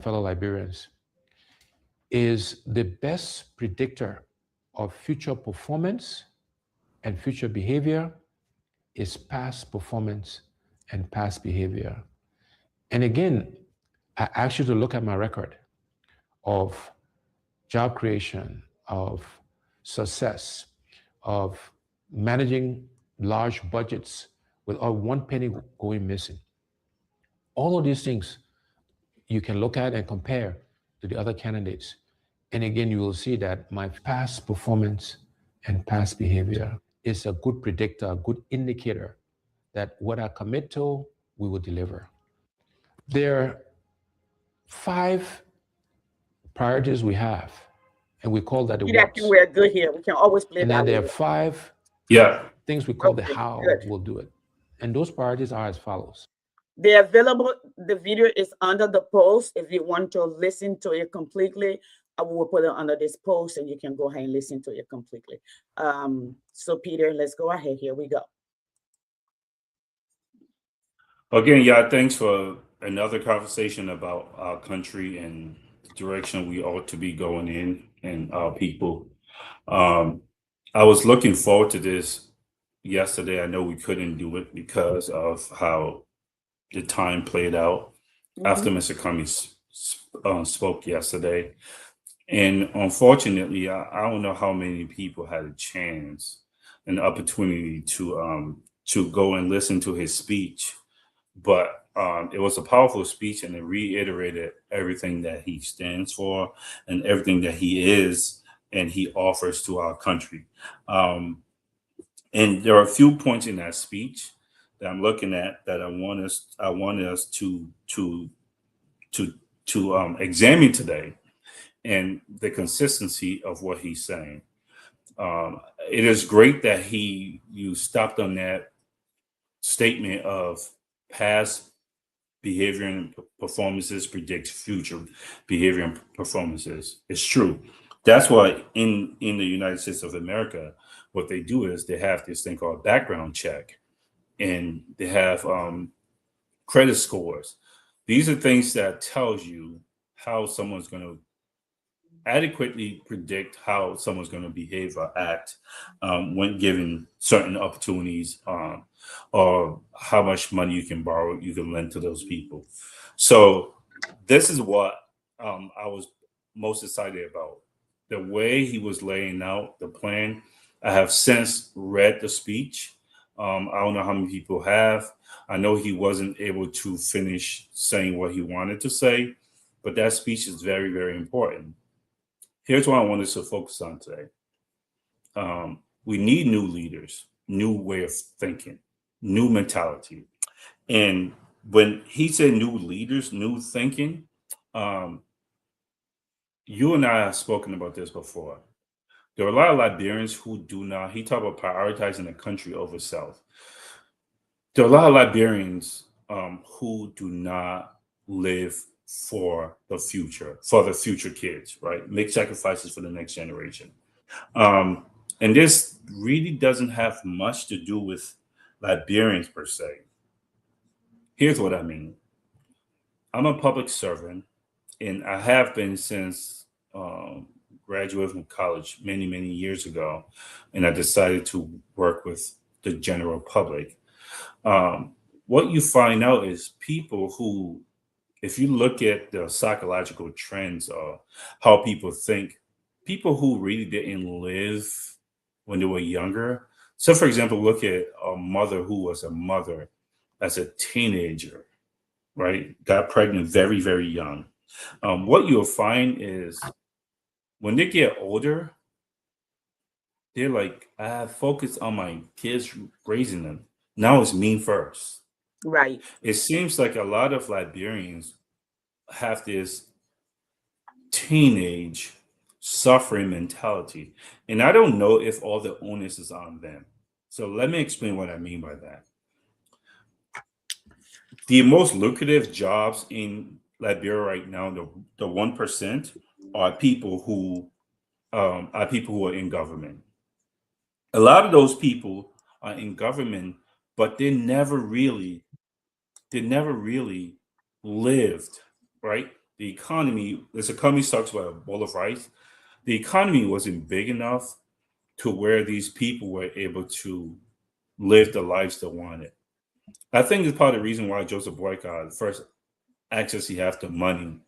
fellow Liberians, is the best predictor of future performance and future behavior is past performance and past behavior. And again, I ask you to look at my record of job creation, of success, of managing large budgets without one penny going missing. All of these things you can look at and compare to the other candidates. And again, you will see that my past performance and past behavior is a good predictor, a good indicator that what I commit to, we will deliver. There are 5 priorities we have, and we call that the See, I think what's. we're good here. We can always play And then that there way. are 5 Yeah. things we call the Okay, how good. we'll do it. And those priorities are as follows. They're available. The video is under the post. If you want to listen to it completely, I will put it under this post and you can go ahead and listen to it completely. So Peter, let's go ahead. Here we go. Again, yeah, thanks for another conversation about our country and the direction we ought to be going in and our people. Um, I was looking forward to this yesterday. I know we couldn't do it because of how the time played out after Mhm. Mr. Cummings spoke yesterday. And unfortunately, I don't know how many people had a chance, an opportunity to go and listen to his speech, but it was a powerful speech, and it reiterated everything that he stands for and everything that he is and he offers to our country. Um, and there are a few points in that speech that I'm looking at that I want us to examine today, and the consistency of what he's saying. It is great that you stopped on that statement of past behavior and performances predict future behavior and performances. It's true. That's why in the United States of America, what they do is they have this thing called background check, and they have credit scores. These are things that tells you how someone's going to adequately predict how someone's going to behave or act when given certain opportunities, or how much money you can borrow, you can lend to those people. So this is what I was most excited about. The way he was laying out the plan. I have since read the speech. I don't know how many people have. I know he wasn't able to finish saying what he wanted to say, but that speech is very, very important. Here's what I want us to focus on today. We need new leaders, new way of thinking, new mentality. And when he said new leaders, new thinking, um, you and I have spoken about this before. There are a lot of Liberians who do not, he talked about prioritizing the country over self. There are a lot of Liberians who do not live for the future kids, right? Make sacrifices for the next generation. Um, and this really doesn't have much to do with Liberians per se. Here's what I mean. I'm a public servant, and I have been since graduated from college many, many years ago, and I decided to work with the general public. Um, what you find out is people who, if you look at the psychological trends of how people think, people who really didn't live when they were younger. So, for example, look at a mother who was a mother as a teenager, right? Got pregnant very, very young. What you'll find is when they get older, they're like, I have focused on my kids raising them. Now it's me first. Right. It seems like a lot of Liberians have this teenage suffering mentality. And I don't know if all the onus is on them. So let me explain what I mean by that. The most lucrative jobs in Liberia right now, the 1%, are people who are in government. A lot of those people are in government, but they never really lived, right? the economy, this economy talks about a bowl of rice. The economy wasn't big enough to where these people were able to live the lives they wanted. I think it's part of the reason why Joseph Boycott, the first access he has to money,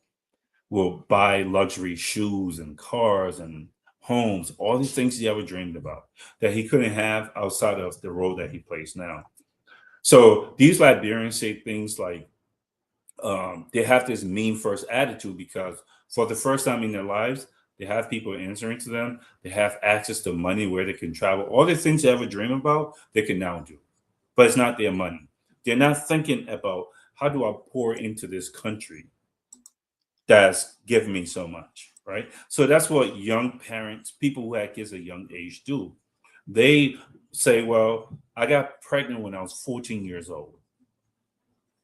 will buy luxury shoes and cars and homes, all these things he ever dreamed about that he couldn't have outside of the role that he plays now. So these Liberians say things like they have this mean first attitude because for the first time in their lives, they have people answering to them. They have access to money where they can travel. All the things they ever dream about, they can now do. But it's not their money. They're not thinking about how do I pour into this country that's given me so much, right? So that's what young parents, people who have kids at a young age do. They say, well, I got pregnant when I was 14 years old.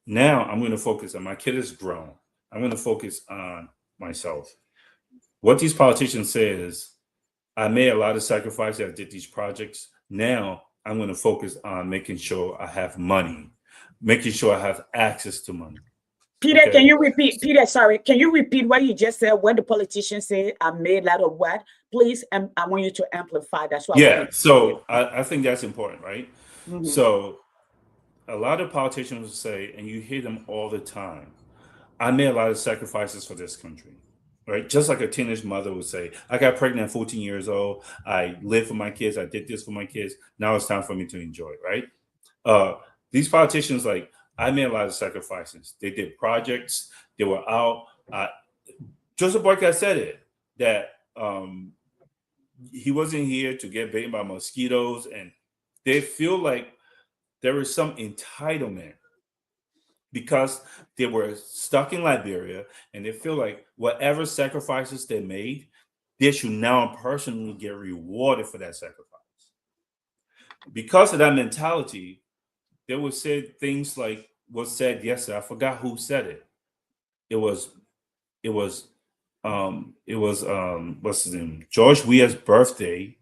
Now I'm going to focus on my kid is grown. I'm going to focus on myself. What these politicians say is, I made a lot of sacrifices. I did these projects. Now I'm going to focus on making sure I have money, making sure I have access to money. Peter, Okay. can you repeat? Peter, sorry, can you repeat what you just said? When the politicians say, "I made a lot of what?" Please, I want you to amplify. That's what. Yeah. So I think that's important, right? Mhm. So a lot of politicians will say, and you hear them all the time, I made a lot of sacrifices for this country, right? Just like a teenage mother would say, I got pregnant at 14 years old. I lived for my kids. I did this for my kids. Now it's time for me to enjoy, right? These politicians, like, I made a lot of sacrifices. They did projects. They were out. Joseph Boycott said it, that he wasn't here to get bitten by mosquitoes. And they feel like there was some entitlement because they were stuck in Liberia, and they feel like whatever sacrifices they made, they should now personally get rewarded for that sacrifice. Because of that mentality, they would say things like was said yesterday. I forgot who said it. It was what's his name? George Weah's birthday.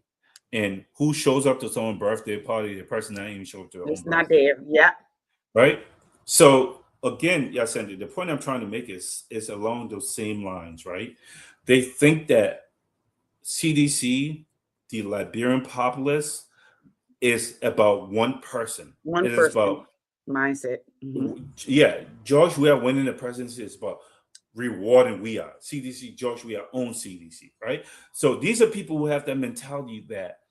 And who shows up to someone's birthday party? The person that even showed up to their It's own not birthday. there. Yeah. Right? So again, Yasendi, the point I'm trying to make is along those same lines, right? They think that CDC, the Liberian populace, is about one person. One It is person about mindset. Mhm. yeah, George Weah winning the presidency is about rewarding Weah. CDC, George Weah owns CDC, right? So these are people who have that mentality that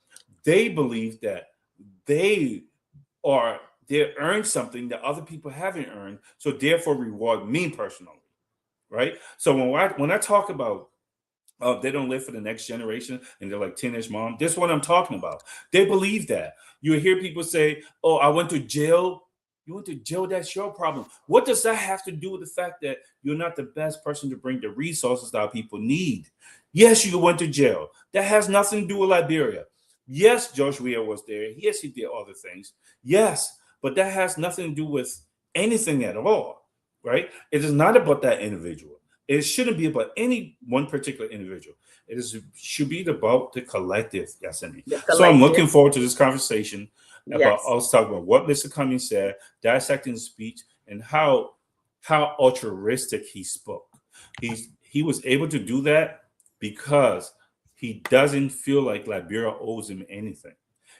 they believe that they earned something that other people haven't earned, so therefore reward me personally, right? So when I talk about they don't live for the next generation and they're like teenage mom, this is what I'm talking about. They believe that. You hear people say, "Oh, I went to jail." You went to jail, that's your problem. What does that have to do with the fact that you're not the best person to bring the resources that our people need? Yes, you went to jail. That has nothing to do with Liberia. Yes, George Weah was there. Yes, he did other things. Yes, but that has nothing to do with anything at all, right? It is not about that individual. It shouldn't be about any one particular individual. Should be about the collective, Yasendi. The So I'm looking collective. forward to this conversation about Yes. us talking about what Mr. Cummings said, dissecting the speech, and how altruistic he spoke. He was able to do that because he doesn't feel like Liberia owes him anything.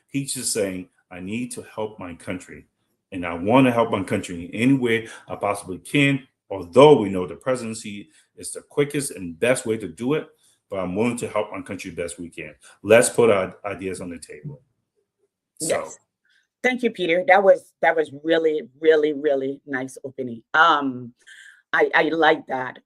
He's just saying, I need to help my country. And I want to help my country in any way I possibly can. Although we know the presidency is the quickest and best way to do it, but I'm willing to help my country best we can. Let's put our ideas on the table. So Yes. Thank you, Peter. That was really, really, really nice opening. I like that,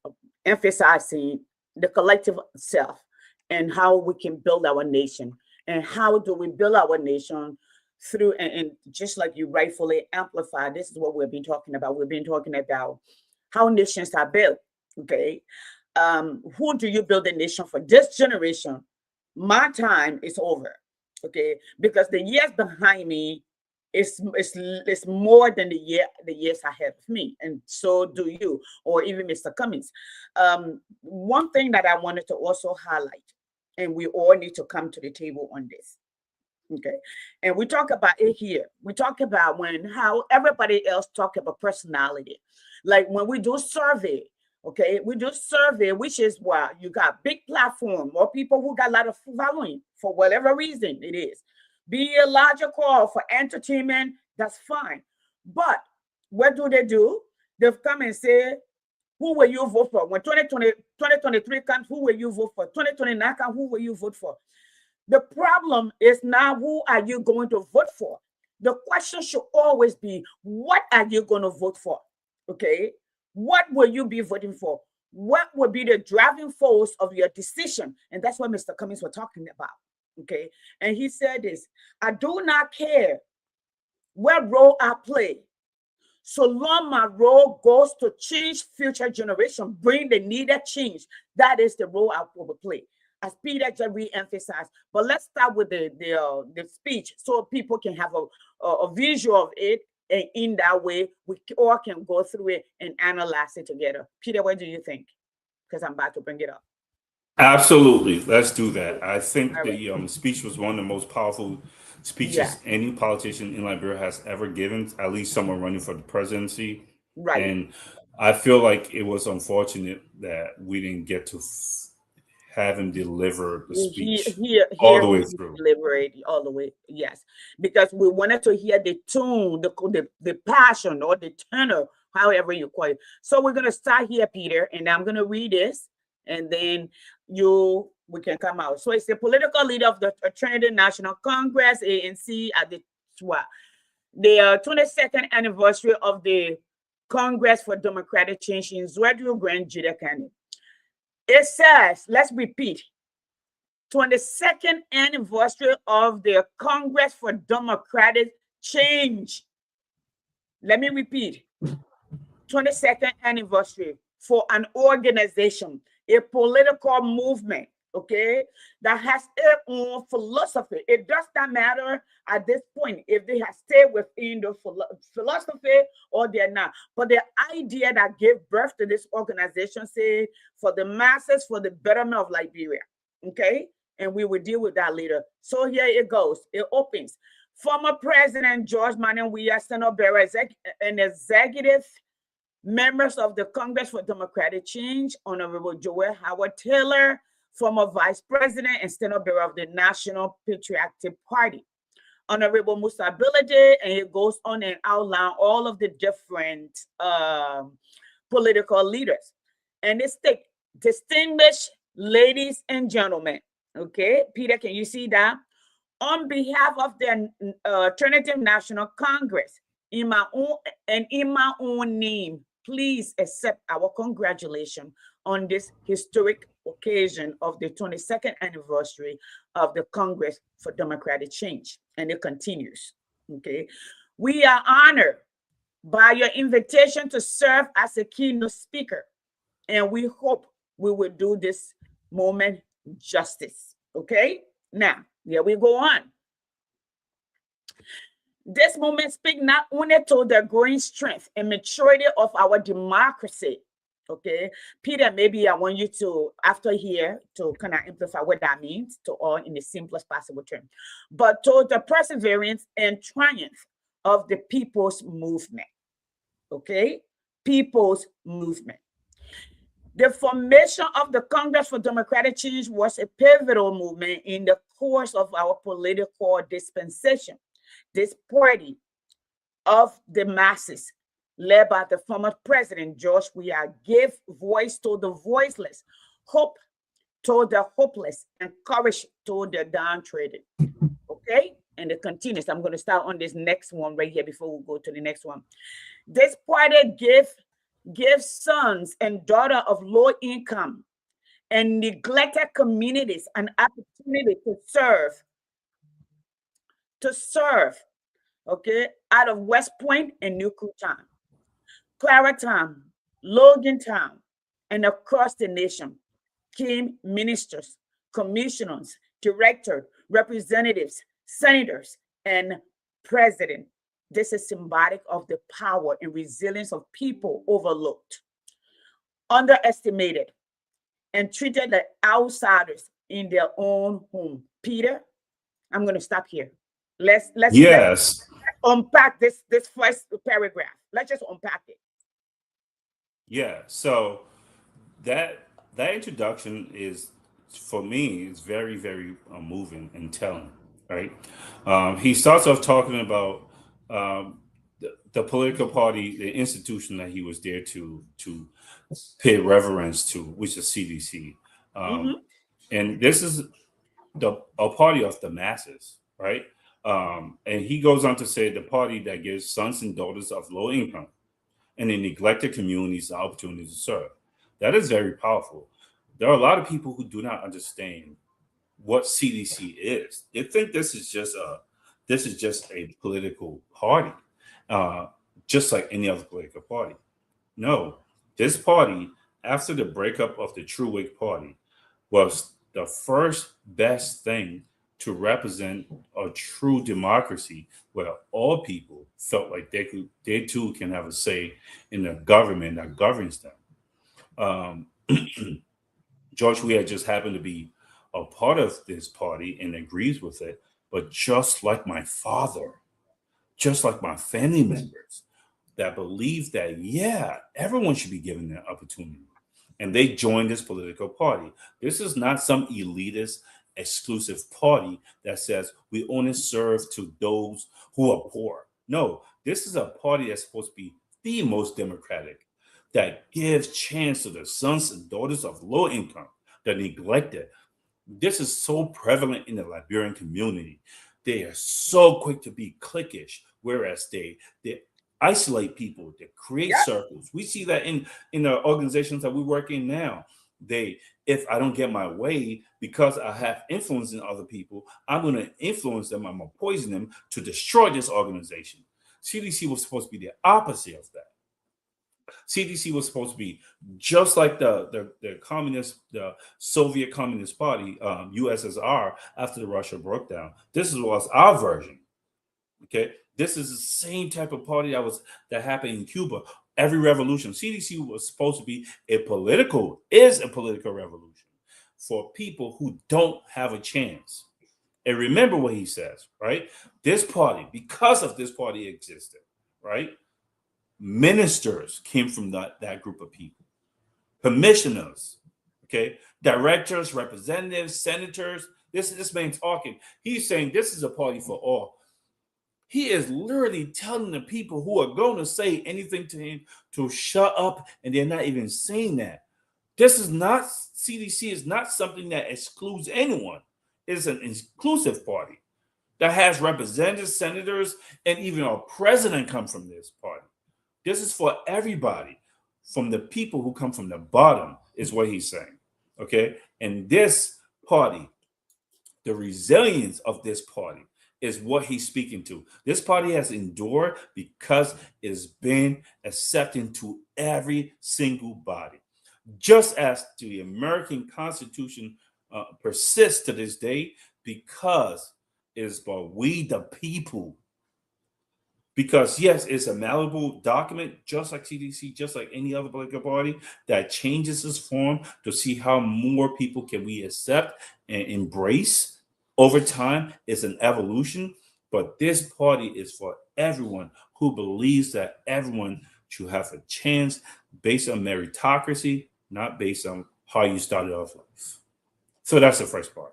emphasizing the collective self and how we can build our nation. And how do we build our nation through, and just like you rightfully amplify, this is what we've been talking about. We've been talking about how nations are built. Okay. Who do you build a nation for? This generation, my time is over. Okay, because the years behind me is more than the years ahead of me, and so do you, or even Mr. Cummings. One thing that I wanted to also highlight, and we all need to come to the table on this. Okay, and we talk about it here. We talk about how everybody else talk about personality. Like when we do survey, Okay, we do survey, which is why you got big platform, more people who got a lot of following for whatever reason it is. Be a larger call for entertainment, that's fine. But what do? They've come and say, who will you vote for? When 2023 comes, who will you vote for? 2029 comes, who will you vote for? The problem is now, who are you going to vote for? The question should always be, what are you going to vote for? Okay, what will you be voting for? What will be the driving force of your decision? And that's what Mr. Cummings was talking about. Okay, and he said this: I do not care what role I play, so long my role goes to change future generation, bring the needed change. That is the role I will play, as Peter just re-emphasized. But let's start with the speech so people can have a visual of it, and in that way we all can go through it and analyze it together. Peter, what do you think? Because I'm about to bring it up. Absolutely, let's do that. I think All the speech was one of the most powerful speeches any politician in Liberia has ever given, at least someone running for the presidency. Right. And I feel like it was unfortunate that we didn't get to have him deliver the speech all the way through. Deliver it all the way, yes, because we wanted to hear the tune, the passion, or the tenor, however you call it. So we're gonna start here, Peter, and I'm gonna read this, and then we can come out. So it's the political leader of the Trinidad National Congress, ANC, at the 22nd anniversary of the Congress for Democratic Change in Zouadrille Grand Jida County. It says, let's repeat, 22nd anniversary of the Congress for Democratic Change. Let me repeat, 22nd anniversary for an organization, a political movement, okay, that has its own philosophy. It does not matter at this point if they have stayed within the philosophy or they're not. But the idea that gave birth to this organization said, for the masses, for the betterment of Liberia, okay? And we will deal with that later. So here it goes. It opens. Former President George Manneh Weah, Senate Bearer, and executive members of the Congress for Democratic Change, Honorable Joel Howard Taylor, former Vice President and Senate Bearer of the National Patriotic Party, Honorable Musa Bilade, and it goes on and outline all of the different political leaders. And it's distinguished ladies and gentlemen, okay? Peter, can you see that? On behalf of the Trinidad National Congress, in my own name, please accept our congratulations on this historic occasion of the 22nd anniversary of the Congress for Democratic Change. And it continues, okay? We are honored by your invitation to serve as a keynote speaker, and we hope we will do this moment justice, okay? Now, here we go on. This moment speaks not only to the growing strength and maturity of our democracy, okay? Peter, maybe I want you to, after here, to kind of amplify what that means to all in the simplest possible term, but to the perseverance and triumph of the people's movement, okay? People's movement. The formation of the Congress for Democratic Change was a pivotal movement in the course of our political dispensation. This party of the masses, led by the former President George Weah, gave voice to the voiceless, hope to the hopeless, and courage to the downtrodden. Okay? And it continues. I'm going to start on this next one right here before we go to the next one. This party give sons and daughters of low income and neglected communities an opportunity to serve, okay, out of West Point and New Kutan, Claratown, Logantown, and across the nation came ministers, commissioners, directors, representatives, senators, and president. This is symbolic of the power and resilience of people overlooked, underestimated, and treated like outsiders in their own home. Peter, I'm going to stop here. Let's unpack this first paragraph. Let's just unpack it. Yeah. So that introduction is, for me, is very, very moving and telling. Right. He starts off talking about the political party, the institution that he was there to pay reverence to, which is CDC. Hmm. And this is a party of the masses, right? And he goes on to say the party that gives sons and daughters of low income and in neglected communities the opportunity to serve. That is very powerful. There are a lot of people who do not understand what CDC is. They think this is just a political party, uh, just like any other political party. No, this party, after the breakup of the True Whig Party, was the first best thing to represent a true democracy where all people felt like they too can have a say in the government that governs them. Um, George Weah just happened to be a part of this party and agrees with it, but just like my father, just like my family members that believe that, yeah, everyone should be given that opportunity. And they joined this political party. This is not some elitist, exclusive party that says we only serve to those who are poor. No, this is a party that's supposed to be the most democratic, that gives chance to the sons and daughters of low income, the neglected. This is so prevalent in the Liberian community. They are so quick to be cliquish, whereas they isolate people, they create Yeah. circles. We see that in the organizations that we work in now. They, if I don't get my way because I have influence in other people, I'm going to influence them. I'm going to poison them to destroy this organization. CDC was supposed to be the opposite of that. CDC was supposed to be just like the Soviet Communist Party, USSR, after the Russia broke down. This was our version. Okay, this is the same type of party that happened in Cuba. Every revolution, CDC was supposed to be a political revolution for people who don't have a chance. And remember what he says, right? This party, because of this party existed, right? Ministers came from that group of people, commissioners, okay, directors, representatives, senators. This man talking. He's saying this is a party for all. He is literally telling the people who are going to say anything to him to shut up, and they're not even saying that. This is not, CDC is not something that excludes anyone. It's an inclusive party that has representatives, senators, and even our president come from this party. This is for everybody, from the people who come from the bottom, is what he's saying. Okay. And this party, the resilience of this party is what he's speaking to. This party has endured because it's been accepting to every single body. Just as the American Constitution persists to this day, because it is by we the people. Because yes, it's a malleable document, just like CDC, just like any other political party, that changes its form to see how more people can we accept and embrace over time. It's an evolution, but this party is for everyone who believes that everyone should have a chance based on meritocracy, not based on how you started off life. So that's the first part.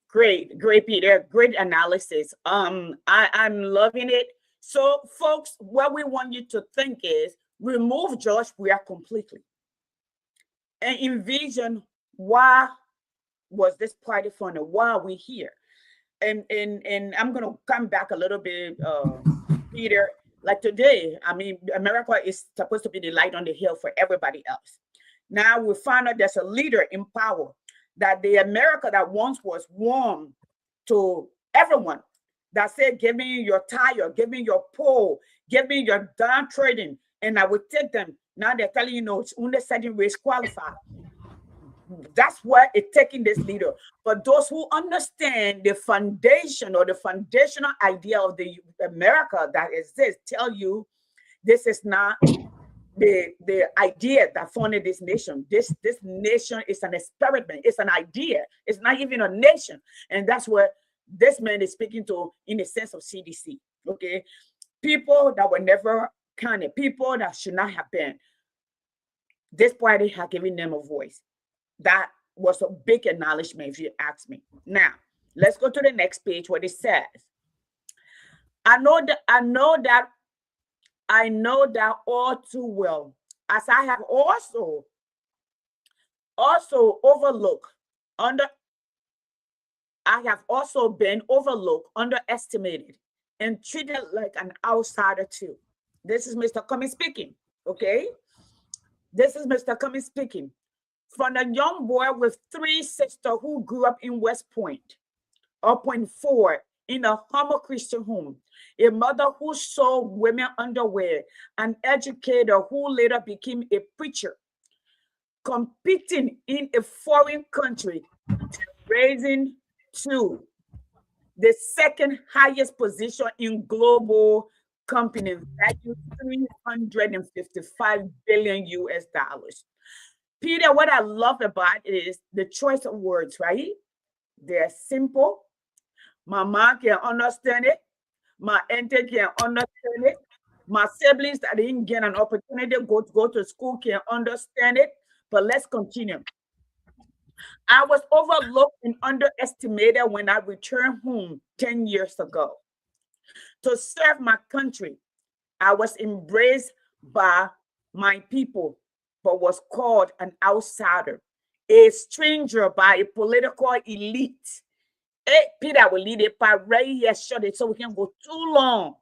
Great, Peter. Great analysis. I'm loving it. So, folks, what we want you to think is remove George Weah completely and envision why was this party funded? Why are we here? And I'm gonna come back a little bit, Peter. Like today, I mean, America is supposed to be the light on the hill for everybody else. Now we find out there's a leader in power, that the America that once was warm to everyone, that said, give me your tire, give me your pole, give me your down trading, and I will take them. Now they're telling you, no, it's only certain race qualified. That's why it's taking this leader. But those who understand the foundation or the foundational idea of the America that exists tell you this is not the idea that founded this nation. This nation is an experiment. It's an idea. It's not even a nation. And that's what this man is speaking to in the sense of CDC. Okay, people that were never counted, people that should not have been. This party had given them a voice. That was a big acknowledgement, if you ask me. Now, let's go to the next page where it says, I know that all too well, as I have also overlooked under I have also been overlooked, underestimated, and treated like an outsider too. This is Mr. Cummings speaking. Okay, this is Mr. Cummings speaking. From a young boy with 3 sisters who grew up in West Point, or Point 4, in a humble Christian home, a mother who sold women underwear, an educator who later became a preacher, competing in a foreign country, raising to the second highest position in global company value, 355 billion US dollars. Peter, what I love about it is the choice of words, right? They're simple. My mom can understand it. My auntie can understand it. My siblings that didn't get an opportunity to go to school can understand it. But let's continue. I was overlooked and underestimated when I returned home 10 years ago. To serve my country, I was embraced by my people, but was called an outsider, a stranger by a political elite. Hey, Peter will lead it by right here, shut it so we can go too long.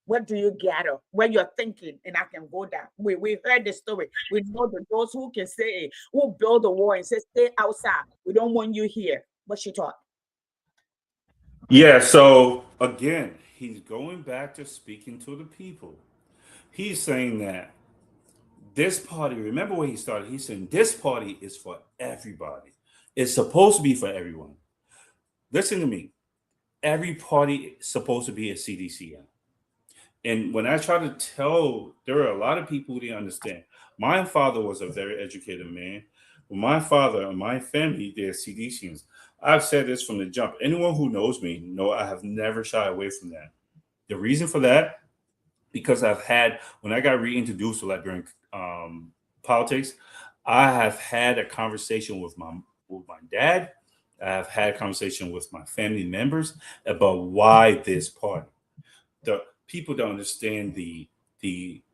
What do you gather? What you're thinking, and I can go down. We heard the story. We know that those who can say, who build the wall and say, stay outside. We don't want you here. What she taught. Yeah, so again, he's going back to speaking to the people. He's saying that this party, remember where he started? He's saying this party is for everybody. It's supposed to be for everyone. Listen to me. Every party is supposed to be a CDCM. And when I try to tell, there are a lot of people who didn't understand. My father was a very educated man. My father and my family, they're CDCs. I've said this from the jump. Anyone who knows me know I have never shied away from that. The reason for that, because I've had, when I got reintroduced to Liberian politics, I have had a conversation with my dad. I've had a conversation with my family members about why this party. The people don't understand the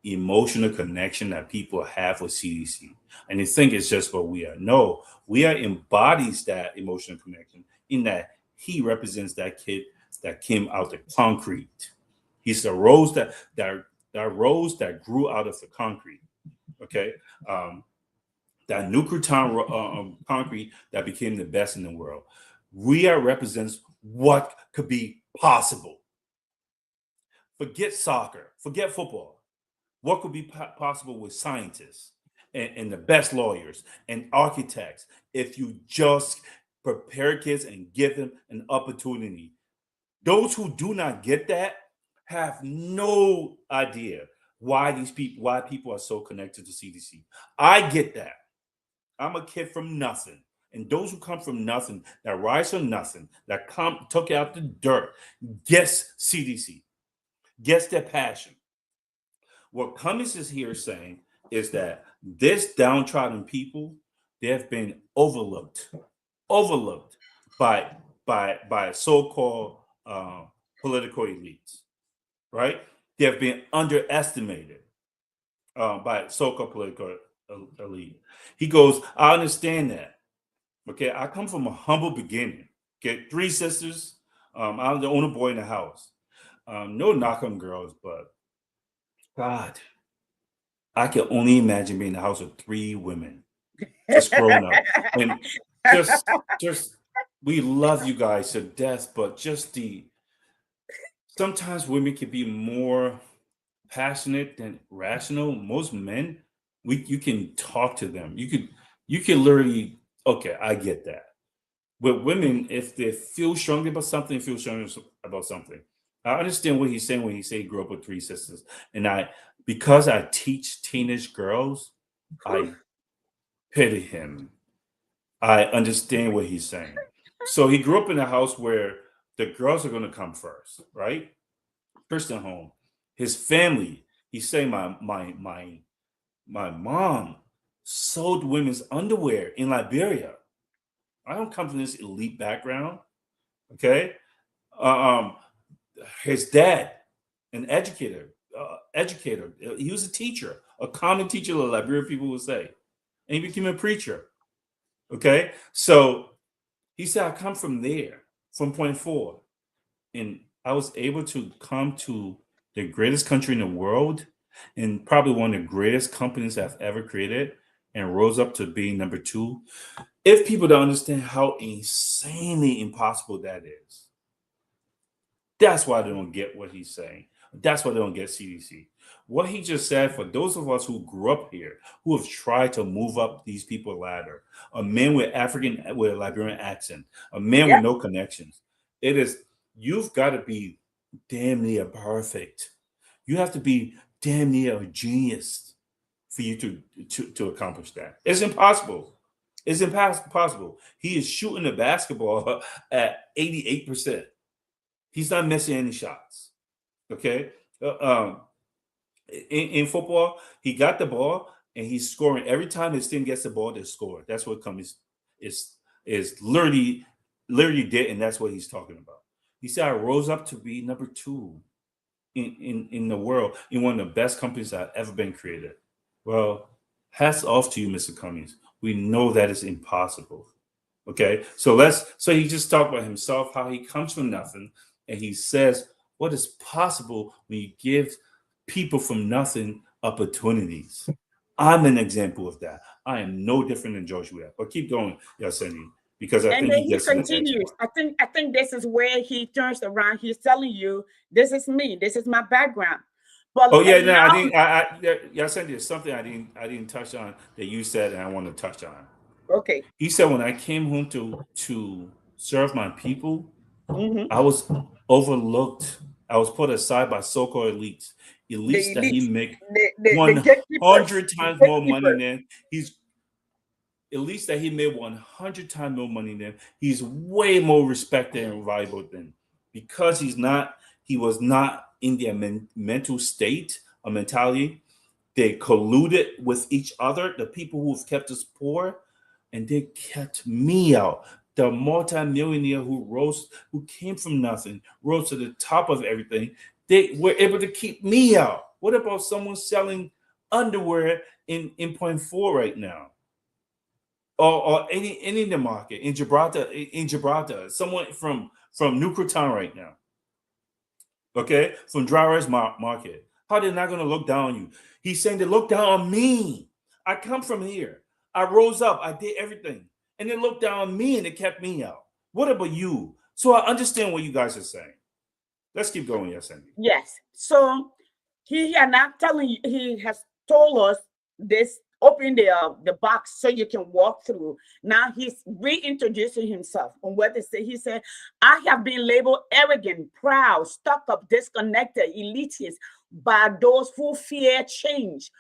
emotional connection that people have with CDC, and they think it's just what we are. No, we are embodies that emotional connection in that he represents that kid that came out the concrete. He's the rose that rose that grew out of the concrete. Okay, that nuclear concrete that became the best in the world. We are represents what could be possible. Forget soccer, forget football. What could be possible with scientists and the best lawyers and architects if you just prepare kids and give them an opportunity? Those who do not get that have no idea why people are so connected to CDC. I get that. I'm a kid from nothing. And those who come from nothing, that rise from nothing, that took out the dirt, gets CDC, gets their passion. What Cummings is here saying is that this downtrodden people, they have been overlooked by so-called political elites, right? They have been underestimated by so-called political elite. He goes, I understand that. Okay, I come from a humble beginning. Okay, 3 sisters. I'm the only boy in the house. No knock on girls, but God, I can only imagine being in the house with 3 women, just growing up, and just we love you guys to death, but just sometimes women can be more passionate than rational. Most men, you can talk to them. You can literally, okay, I get that. But women, if they feel strongly about something, feel strongly about something. I understand what he's saying when he say he grew up with 3 sisters. And because I teach teenage girls, I pity him. I understand what he's saying. So he grew up in a house where the girls are going to come first, right? Christian home. His family, he's saying my mom sold women's underwear in Liberia. I don't come from this elite background. Okay. His dad, an educator, he was a teacher, a common teacher, the Liberian people would say, and he became a preacher. Okay. So he said, I come from there, from point 4. And I was able to come to the greatest country in the world and probably one of the greatest companies I've ever created and rose up to being number 2. If people don't understand how insanely impossible that is, that's why they don't get what he's saying. That's why they don't get CDC. What he just said, for those of us who grew up here, who have tried to move up these people ladder, a man with with a Liberian accent, a man with no connections, you've got to be damn near perfect. You have to be damn near a genius for you to accomplish that. It's impossible. It's impossible. He is shooting the basketball at 88%. He's not missing any shots. Okay. In football, he got the ball and he's scoring every time his team gets the ball. They score. That's what comes is literally did, and that's what he's talking about. He said, I rose up to be number 2 in the world, in one of the best companies that have ever been created. Well, hats off to you, Mr. Cummings. We know that is impossible. Okay, so he just talked about himself, how he comes from nothing, and he says what is possible when you give people from nothing opportunities. I'm an example of that. I am no different than George Weah. But keep going, Yasendi, because I think he continues. I think this is where he turns around. He's telling you, this is me. This is my background. But Yasendi, there's something I didn't touch on that you said, and I want to touch on. Okay. He said when I came home to serve my people, I was overlooked. I was put aside by so-called elites that he make 100 times more money than elites that he made 100 times more money than. He's way more respected and valuable than, because he was not in their mental state or mentality. They colluded with each other, the people who've kept us poor, and they kept me out. The multimillionaire who came from nothing, rose to the top of everything. They were able to keep me out. What about someone selling underwear in point 4 right now? Or any in the market in Gibraltar, someone from Nukutan right now. Okay, from Dry Rice Market. How they're not going to look down on you? He's saying they look down on me. I come from here. I rose up. I did everything. And they looked down on me and they kept me out. What about you? So I understand what you guys are saying. Let's keep going, Yasendi. Yes. So he has told us this, open the box so you can walk through. Now he's reintroducing himself on what they say. He said, I have been labeled arrogant, proud, stuck up, disconnected, elitist by those who fear change.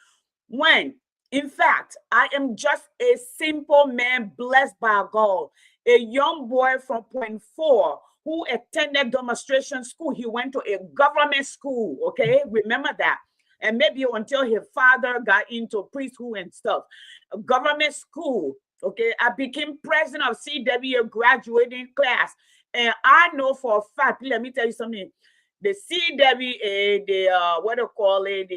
When in fact, I am just a simple man blessed by God, a young boy from point 4 who attended demonstration school. He went to a government school, okay? Remember that. And maybe until his father got into priesthood and stuff. A government school, okay? I became president of CWA graduating class. And I know for a fact, let me tell you something. The CWA, what do you call it?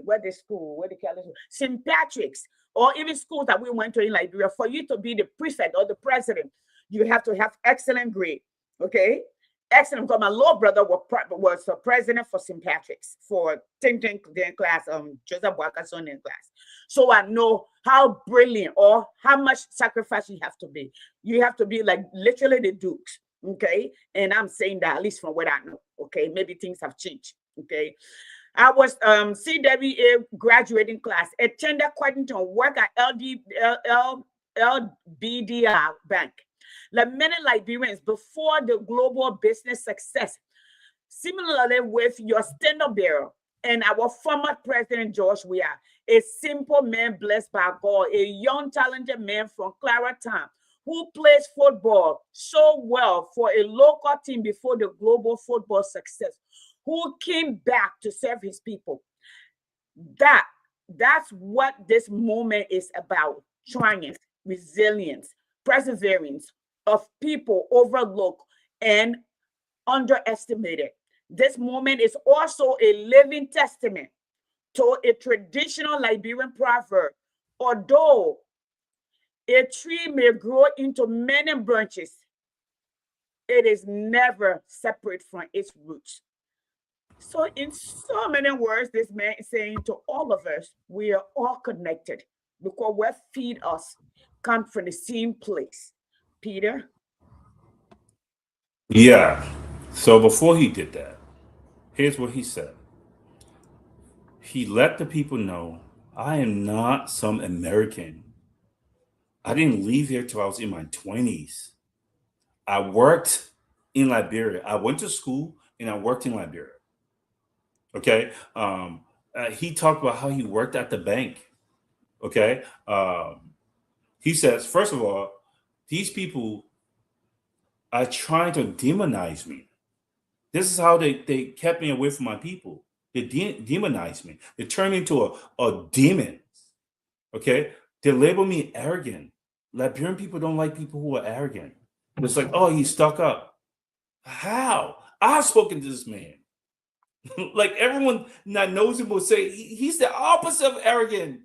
What the school? What they call it? St. Patrick's, or even schools that we went to in Liberia. For you to be the prefect or the president, you have to have excellent grade. Okay, excellent. Because my little brother was the president for St. Patrick's for Ting class, Joseph Boakason in class. So I know how brilliant or how much sacrifice you have to be. You have to be like literally the dukes. Okay, and I'm saying that at least from what I know. Okay, maybe things have changed. Okay. I was CWA graduating class, attended Quaddington, work at LBDR Bank. Like many Liberians before the global business success, similarly with your standard bearer and our former president, George Weah, a simple man blessed by God, a young talented man from Claratown who plays football so well for a local team before the global football success, who came back to serve his people. That That's what this moment is about: triumph, resilience, perseverance of people overlooked and underestimated. This moment is also a living testament to a traditional Liberian proverb. Although a tree may grow into many branches, it is never separate from its roots. So, in so many words, this man is saying to all of us, we are all connected because what feed us come from the same place. Peter? Yeah. So before he did that, here's what he said. He let the people know, I am not some American. I didn't leave here till I was in my 20s. I worked in Liberia. I went to school and I worked in Liberia. Okay. He talked about how he worked at the bank. Okay. He says, first of all, these people are trying to demonize me. This is how they kept me away from my people. They demonized me. They turned me into a demon. Okay. They label me arrogant. Liberian people don't like people who are arrogant. It's like, oh, he's stuck up. How? I've spoken to this man. Like everyone that knows him will say he's the opposite of arrogant.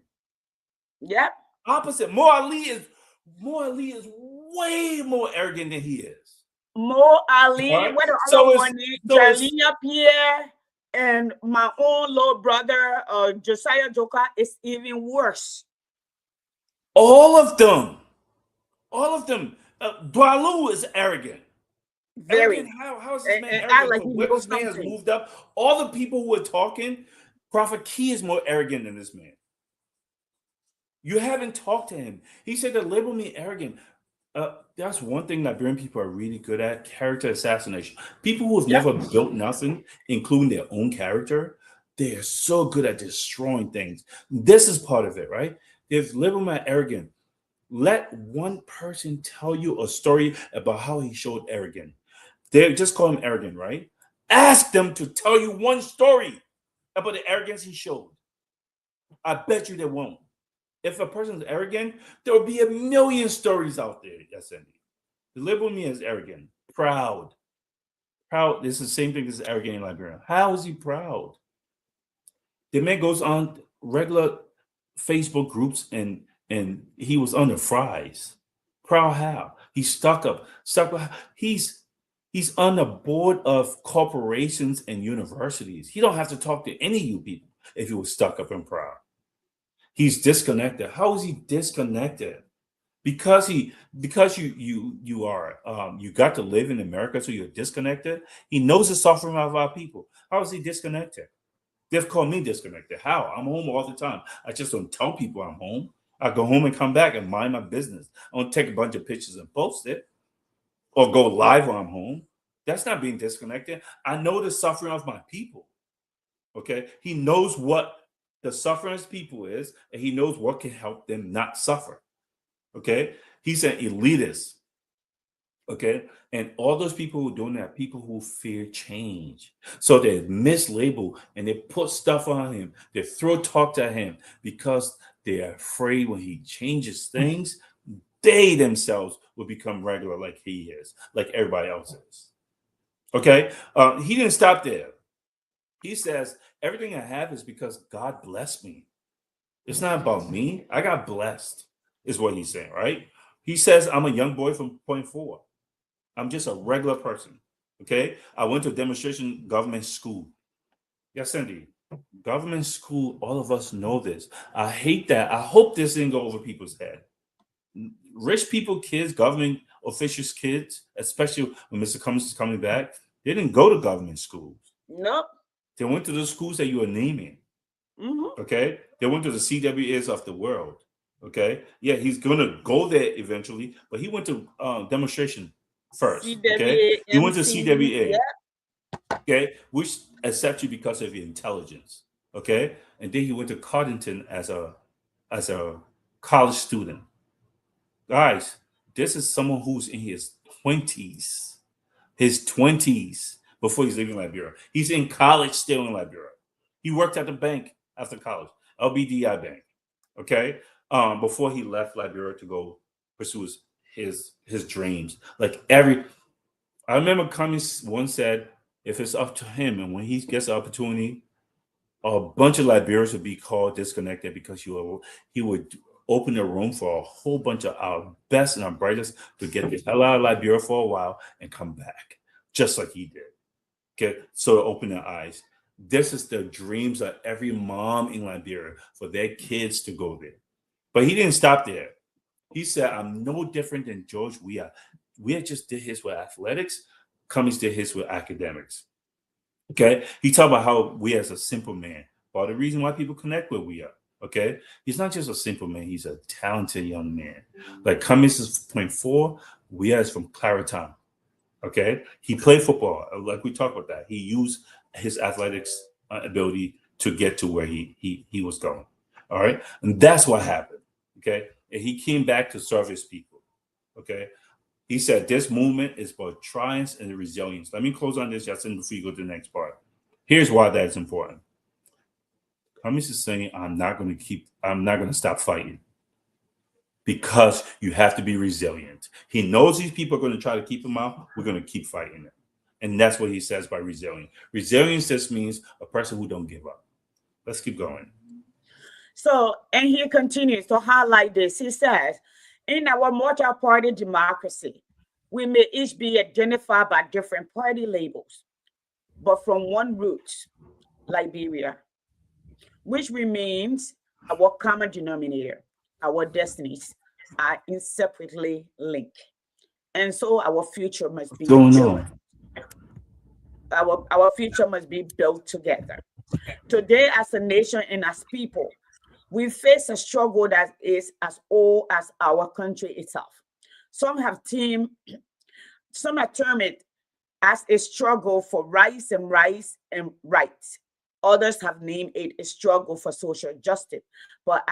Yep. Opposite. Mo Ali is way more arrogant than he is. Mo Ali, Right? what the So other it's- one is? so it's- Jalina Pierre and my own little brother, Josiah Joka, is even worse. All of them. Dwalu is arrogant. Very. Arrogant? How is this man And act arrogant? like From he where knows this man has something. moved up. All the people who are talking, Prophet Key is more arrogant than this man. You haven't talked to him. He said to label me arrogant. That's one thing Liberian people are really good at: character assassination. People who have Yep. never built nothing, including their own character, they are so good at destroying things. This is part of it, right? They've labeled me arrogant. Let one person tell you a story about how he showed arrogant. They just call him arrogant, right? Ask them to tell you one story about the arrogance he showed. I bet you they won't. If a person is arrogant, there will be a million stories out there. Yasendi. They label me as arrogant, proud. Proud. This is the same thing as arrogant in Liberia. How is he proud? The man goes on regular Facebook groups and he was under fries. Proud how? He's stuck up. He's on the board of corporations and universities. He don't have to talk to any of you people if he was stuck up and proud. He's disconnected. How is he disconnected? Because you got to live in America, so you're disconnected. He knows the suffering of our people. How is he disconnected? They've called me disconnected. How? I'm home all the time. I just don't tell people I'm home. I go home and come back and mind my business. I don't take a bunch of pictures and post it or go live while I'm home. That's not being disconnected. I know the suffering of my people. Okay. He knows what the suffering of people is, and he knows what can help them not suffer. Okay. He's an elitist. Okay. And all those people who are doing that, people who fear change. So they mislabel and they put stuff on him. They throw talk to him because they're afraid when he changes things, they themselves will become regular like he is, like everybody else is. Okay. He didn't stop there. He says, everything I have is because God blessed me. It's not about me. I got blessed, is what he's saying, right? He says, I'm a young boy from Point 4. I'm just a regular person. Okay. I went to a demonstration government school. Yes, Cindy. Government school, all of us know this. I hate that. I hope this didn't go over people's head. Rich people, kids, government officials' kids, especially when Mr. Cummings is coming back, they didn't go to government schools. Nope. They went to the schools that you are naming. Mm-hmm. Okay. They went to the CWAs of the world. Okay. Yeah, he's gonna go there eventually, but he went to demonstration first. Okay. He went to CWA. Yeah. Okay, which accept you because of your intelligence. Okay. And then he went to Cardington as a college student. Guys, this is someone who's in his 20s. His 20s before he's leaving Liberia. He's in college still in Liberia. He worked at the bank after college. LBDI Bank. Okay, before he left Liberia to go pursue his dreams. Like I remember Cummings once said, if it's up to him, and when he gets the opportunity, a bunch of Liberians would be called disconnected because he would open the room for a whole bunch of our best and our brightest to get the hell out of Liberia for a while and come back, just like he did. Okay, so open their eyes. This is the dreams of every mom in Liberia for their kids to go there. But he didn't stop there. He said, I'm no different than George Weah. Weah just did his with athletics. Cummings did his with academics. Okay. He talked about how Weah is a simple man. Well, the reason why people connect with Weah. Okay. He's not just a simple man. He's a talented young man. Like Cummings is 0.4. Weah is from Clarendon. Okay. He played football. Like we talked about that. He used his athletics ability to get to where he was going. All right. And that's what happened. Okay. And he came back to serve his people. Okay. He said this movement is about triumphs and resilience. Let me close on this, Justin, before you go to the next part. Here's why that's important. Cummings is saying, I'm not going to stop fighting because you have to be resilient. He knows these people are going to try to keep him out. We're going to keep fighting them. And that's what he says by resilient. Resilience just means a person who don't give up. Let's keep going. So, and he continues to highlight this. He says, in our multi-party democracy, we may each be identified by different party labels, but from one root, Liberia, which remains our common denominator. Our destinies are inseparably linked. And so our future must be our future must be built together. Today, as a nation and as people, we face a struggle that is as old as our country itself. Some have termed it as a struggle for rights and rights. Others have named it a struggle for social justice. But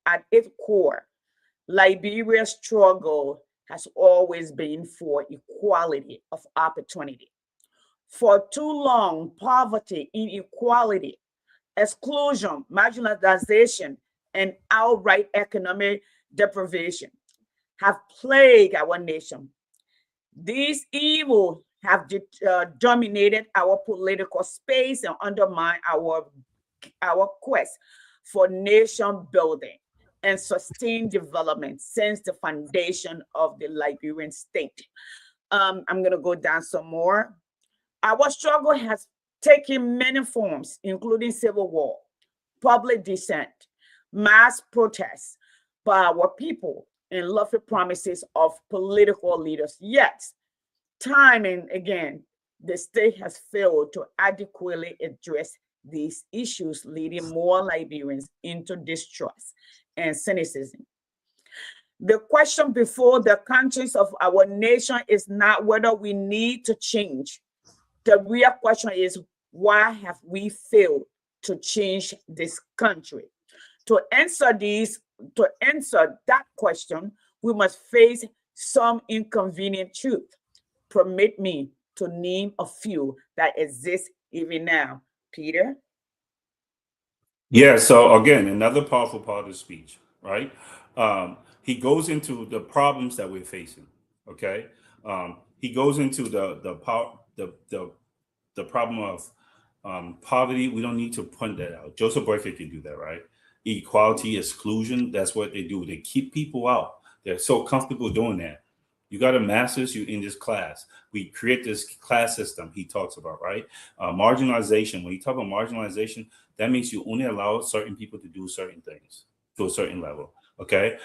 at its core, Liberia's struggle has always been for equality of opportunity. For too long, poverty, inequality, exclusion, marginalization, and outright economic deprivation have plagued our nation. These evils have dominated our political space and undermined our quest for nation building and sustained development since the foundation of the Liberian state. I'm going to go down some more. Our struggle has taken many forms, including civil war, public dissent, mass protests by our people, and lofty promises of political leaders. Yet, time and again, the state has failed to adequately address these issues, leading more Liberians into distrust and cynicism. The question before the conscience of our nation is not whether we need to change. The real question is, why have we failed to change this country? To answer that question, we must face some inconvenient truth. Permit me to name a few that exist even now. Peter? Yeah, so again, another powerful part of the speech, right? He goes into the problems that we're facing. Okay. He goes into the problem of poverty. We don't need to point that out. Joseph Boyka can do that, right? Equality, exclusion, that's what they do. They keep people out. They're so comfortable doing that. You got a master's, you're in this class. We create this class system he talks about, right? Marginalization. When you talk about marginalization, that means you only allow certain people to do certain things to a certain level, okay?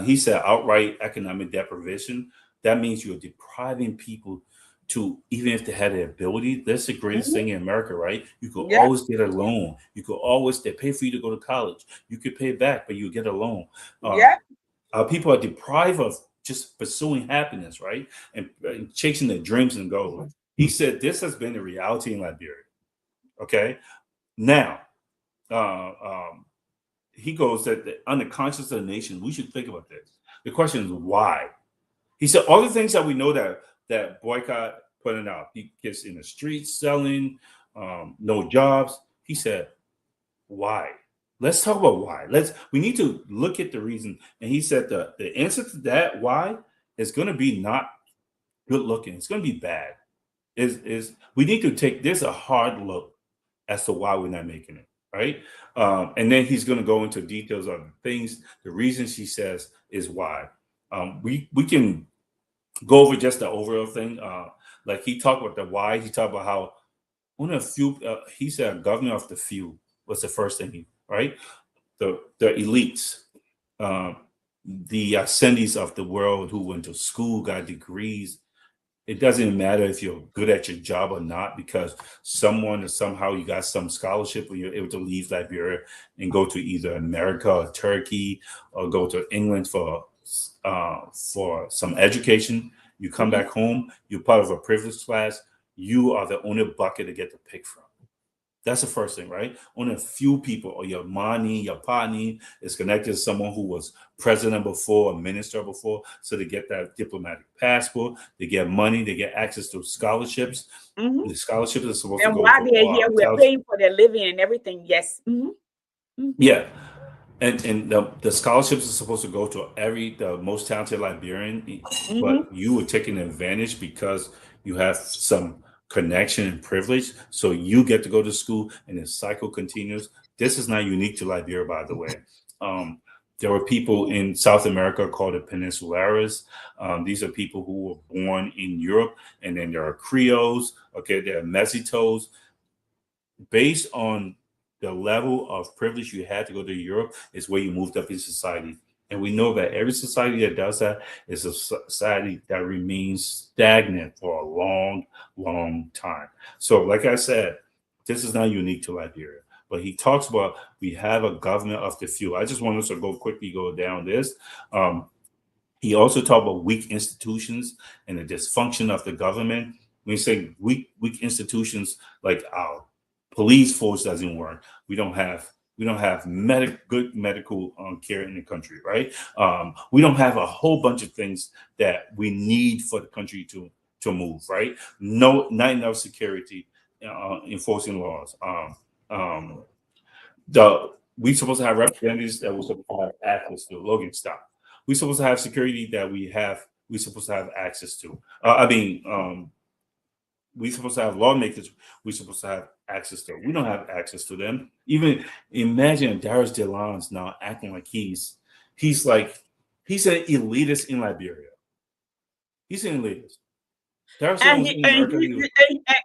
He said outright economic deprivation. That means you're depriving people to, even if they had the ability, that's the greatest thing in America, right? You could always get a loan. You could always, they pay for you to go to college. You could pay it back, but you get a loan. People are deprived of just pursuing happiness, right? And chasing their dreams and goals. He said this has been the reality in Liberia. Okay. Now, he goes that on the conscience of the nation, we should think about this. The question is why? He said all the things that we know that Boycott pointed out. He gets in the streets selling, no jobs. He said, why. Let's talk about why. We need to look at the reason. And he said the answer to that why is going to be not good looking. It's going to be bad. Is we need to take this a hard look as to why we're not making it, right? And then he's going to go into details of the things, the reasons he says is why. We can go over just the overall thing. Like he talked about the why. He talked about how one of the few. He said, "Governor of the few" was the first thing. Right, the elites, the ascendees of the world who went to school, got degrees. It doesn't matter if you're good at your job or not, because someone or somehow you got some scholarship and you're able to leave Liberia and go to either America or Turkey or go to England for some education. You come back home, you're part of a privileged class. You are the only bucket to get to pick from. That's the first thing, right? Only a few people, or your money, your partner is connected to someone who was president before, a minister before. So they get that diplomatic passport, they get money, they get access to scholarships. The scholarships are supposed to And go while to they're all here, our we're paying for their living and everything. Yes. Yeah. And the scholarships are supposed to go to the most talented Liberian, but you were taking advantage because you have some connection and privilege, so you get to go to school and the cycle continues. This is not unique to Liberia, by the way. There were people in South America called the Peninsulares. These are people who were born in Europe, and then there are Creoles, okay, there are Mesitos. Based on the level of privilege you had to go to Europe is where you moved up in society. And we know that every society that does that is a society that remains stagnant for a long, long time. So, like I said, this is not unique to Liberia. But he talks about we have a government of the few. I just want us to quickly go down this. He also talked about weak institutions and the dysfunction of the government. When you say weak institutions, like our police force doesn't work. We don't have good medical care in the country, right? We don't have a whole bunch of things that we need for the country to move, right? Not enough security, enforcing laws. We supposed to have representatives that we're supposed to have access to. Logan, stop. We supposed to have security that we supposed to have access to. We supposed to have lawmakers we're supposed to have access to. We don't have access to them. Even imagine Darius DeLon's now acting like he's an elitist in Liberia. He's an elitist. Darius DeLon's in America.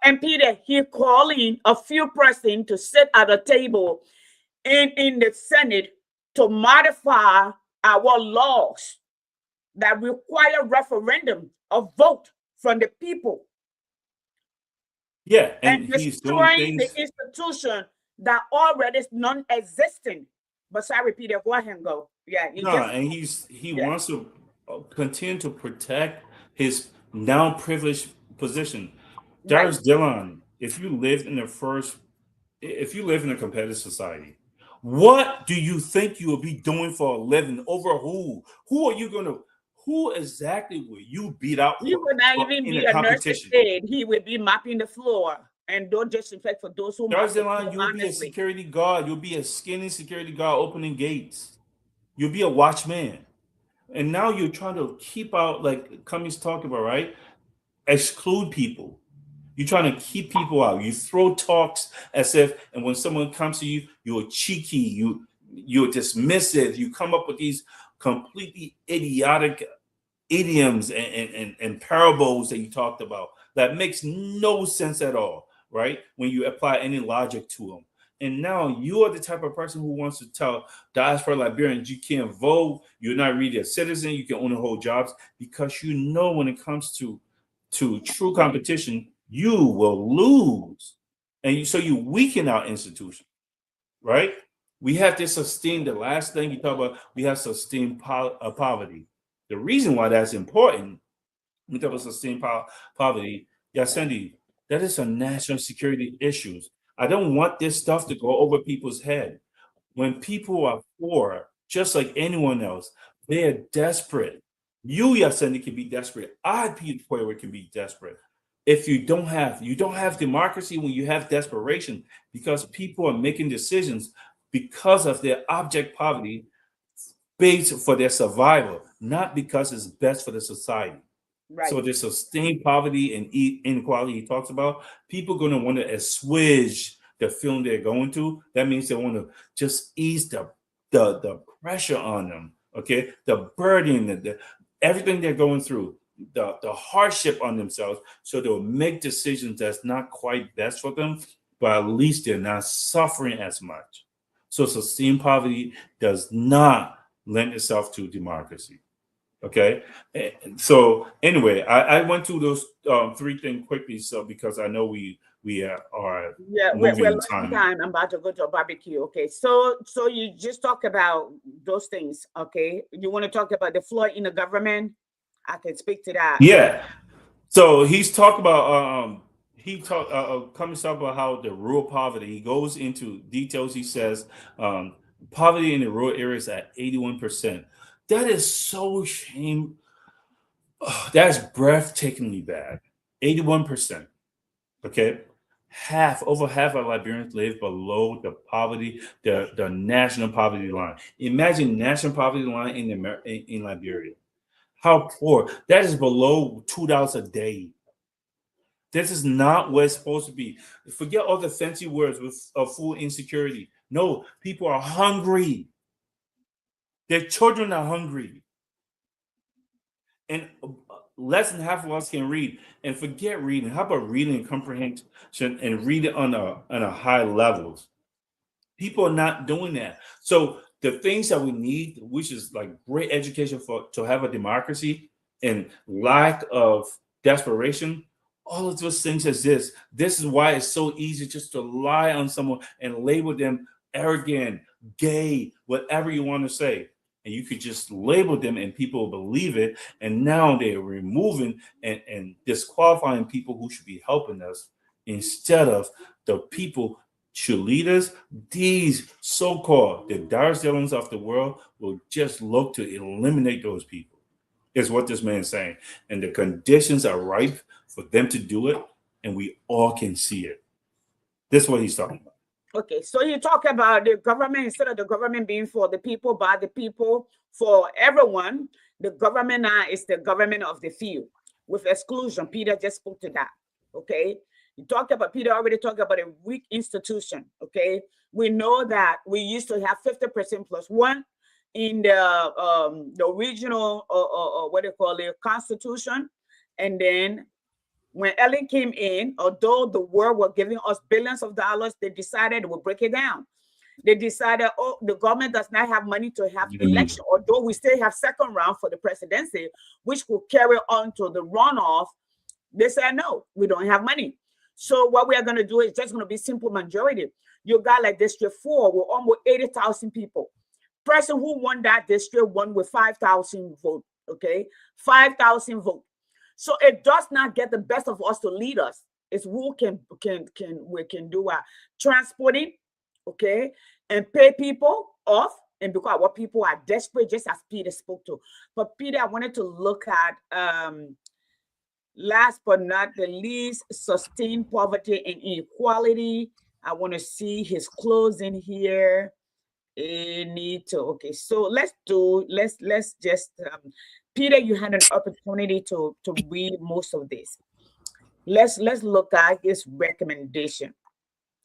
And Peter, he's calling a few persons to sit at a table in the Senate to modify our laws that require referendum, a vote from the people. Yeah, and he's doing destroying the institution that already is non-existent. But sorry, Peter, go ahead and go. Yeah, he wants to continue to protect his now privileged position. Darius DeLon, if you live in a competitive society, what do you think you will be doing for a living? Over who? Who exactly will you beat out? He would not even be a nurse's aide. He would be mopping the floor and don't disinfect for those who. Darius DeLon, you'll be a security guard. You'll be a skinny security guard opening gates. You'll be a watchman. And now you're trying to keep out, like Cummings talked about, right? Exclude people. You're trying to keep people out. You throw talks as if, and when someone comes to you, you're cheeky, you're dismissive. You come up with these completely idiotic idioms and parables that you talked about that makes no sense at all, right? When you apply any logic to them. And now you are the type of person who wants to tell diaspora Liberians you can't vote, you're not really a citizen, you can only hold jobs, because you know when it comes to true competition, you will lose. And so you weaken our institution, right? We have to sustain, the last thing you talk about, we have to sustain poverty. The reason why that's important, we talk about sustained poverty, Yasendi, that is a national security issue. I don't want this stuff to go over people's head. When people are poor, just like anyone else, they are desperate. You, Yasendi, can be desperate. I, Peter Quaver, can be desperate. If you don't have democracy when you have desperation, because people are making decisions because of their object poverty based for their survival, not because it's best for the society. Right. So the sustained poverty and inequality he talks about, people going to want to assuage the feeling they're going through. That means they want to just ease the pressure on them, okay? The burden, the everything they're going through, the hardship on themselves. So they'll make decisions that's not quite best for them, but at least they're not suffering as much. So sustained poverty does not lend itself to democracy. Okay, so anyway, I went through those 3 things quickly, so because I know we are we're moving losing time. I'm about to go to a barbecue. Okay, so you just talk about those things. Okay, you want to talk about the flaw in the government? I can speak to that. Yeah. So he's talked about comes up about how the rural poverty. He goes into details. He says poverty in the rural areas at 81%. That is so shame. Oh, that's breathtakingly bad. 81%. Okay. Over half of Liberians live below the poverty, the national poverty line. Imagine national poverty line in Liberia. How poor. That is below $2 a day. This is not what it's supposed to be. Forget all the fancy words of food insecurity. No, people are hungry. Their children are hungry. And less than half of us can read. And forget reading. How about reading and comprehension and read it on a high levels? People are not doing that. So the things that we need, which is like great education to have a democracy and lack of desperation, all of those things exist. This is why it's so easy just to lie on someone and label them arrogant, gay, whatever you want to say. And you could just label them and people believe it. And now they're removing and disqualifying people who should be helping us instead of the people should lead us. These so-called the Dar es Salaams of the world will just look to eliminate those people, is what this man is saying. And the conditions are ripe for them to do it. And we all can see it. This is what he's talking about. Okay, so you talk about the government, instead of the government being for the people, by the people, for everyone, the government now is the government of the few with exclusion. Peter just spoke to that. Okay, Peter already talked about a weak institution. Okay, we know that we used to have 50% plus one in the original what they call it, constitution, and then when Ellen came in, although the world was giving us billions of dollars, they decided they would break it down. They decided, oh, the government does not have money to have election, although we still have second round for the presidency, which will carry on to the runoff. They said, no, we don't have money. So what we are going to do is just going to be simple majority. You got like District 4 with almost 80,000 people. Person who won that district won with 5,000 votes, okay? 5,000 votes. So it does not get the best of us to lead us. It's who we can do our transporting, okay, and pay people off. And because what people are desperate, just as Peter spoke to. But Peter, I wanted to look at last but not the least, sustained poverty and inequality. I want to see his closing here. Okay, so let's just Peter, you had an opportunity to read most of this. Let's look at his recommendation.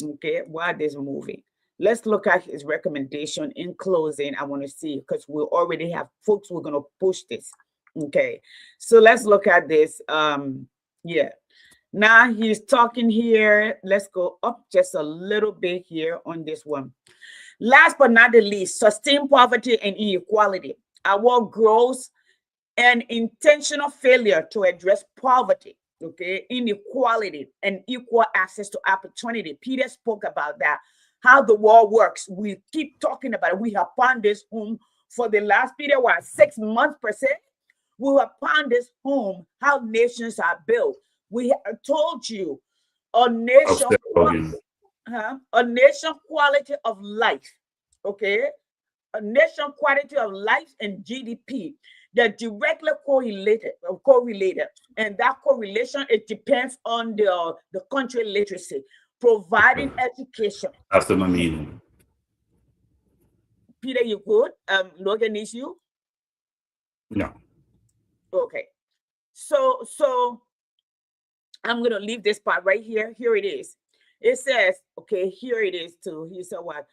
Okay, while this movie, let's look at his recommendation in closing. I want to see, because we already have folks who are going to push this. Okay, so let's look at this. Yeah, now he's talking here. Let's go up just a little bit here on this one. Last but not the least, sustained poverty and inequality. Our gross and intentional failure to address poverty, okay, inequality, and equal access to opportunity. Peter spoke about that, how the world works. We keep talking about it. We have found this home for the last period, 6 months per se. We have found this home, how nations are built. We have told you a nation quality of life, okay? A nation quality of life and GDP. They're directly correlated, and that correlation, it depends on the country literacy, providing education. After my meeting. Peter, you good? Logan needs you. No. Okay. So I'm gonna leave this part right here. Here it is. It says, okay, here it is too. He said what?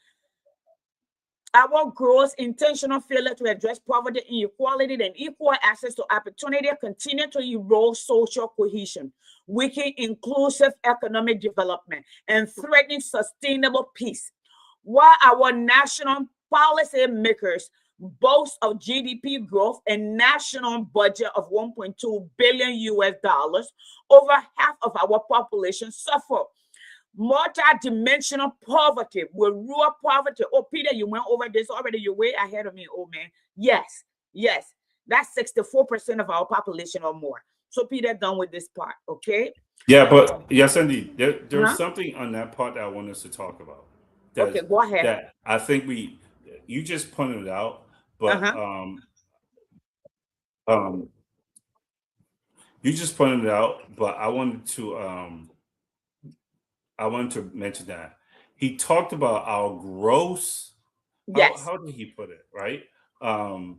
Our gross intentional failure to address poverty, inequality, and equal access to opportunity continue to erode social cohesion, weaken inclusive economic development, and threaten sustainable peace. While our national policy makers boast of GDP growth and national budget of 1.2 billion US dollars, over half of our population suffer multi-dimensional poverty with rural poverty. Oh, Peter, you went over this already. You're way ahead of me, old man. Yes. That's 64% of our population or more. So Peter, done with this part, okay? Yeah, but yes, indeed. There's Uh-huh. something on that part that I want us to talk about. Okay, go ahead. That I think you just pointed it out, but you just pointed it out, but I wanted to mention that he talked about our gross. Yes. How did he put it? Right? Our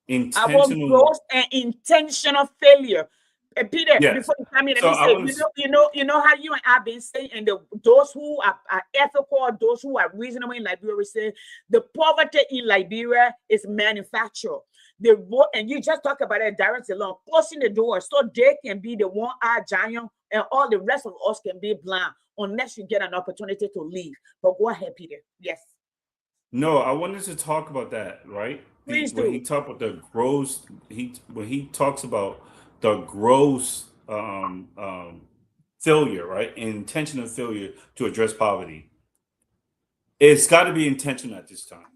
Intentional. gross and intentional failure. Peter, Yes. before you come in, let So me I say, wanna you know how you and I've been saying, and those who are ethical, those who are reasonable in Liberia, we say the poverty in Liberia is manufactured. And you just talk about it directly alone, closing the door so they can be the one-eyed giant and all the rest of us can be blind unless you get an opportunity to leave. But go ahead, Peter. Yes. No, I wanted to talk about that, right? Please When do. he talked about the gross, when he talks about the gross failure, right? Intentional failure to address poverty. It's got to be intentional at this time.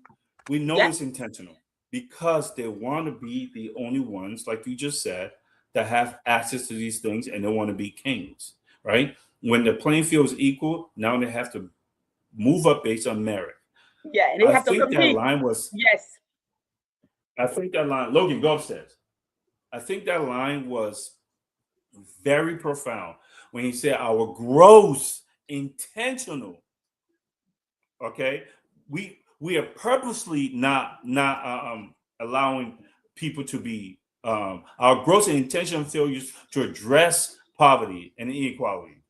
We know Yeah. it's intentional because they want to be the only ones, like you just said, that have access to these things and they want to be kings, right? When the playing field is equal, now they have to move up based on merit. Yeah, and they I have to think that compete. line was Yes. Logan, go upstairs. I think that line was very profound when he said our gross intentional. Okay, we are purposely not allowing people to be our gross and intentional failures to address poverty and inequality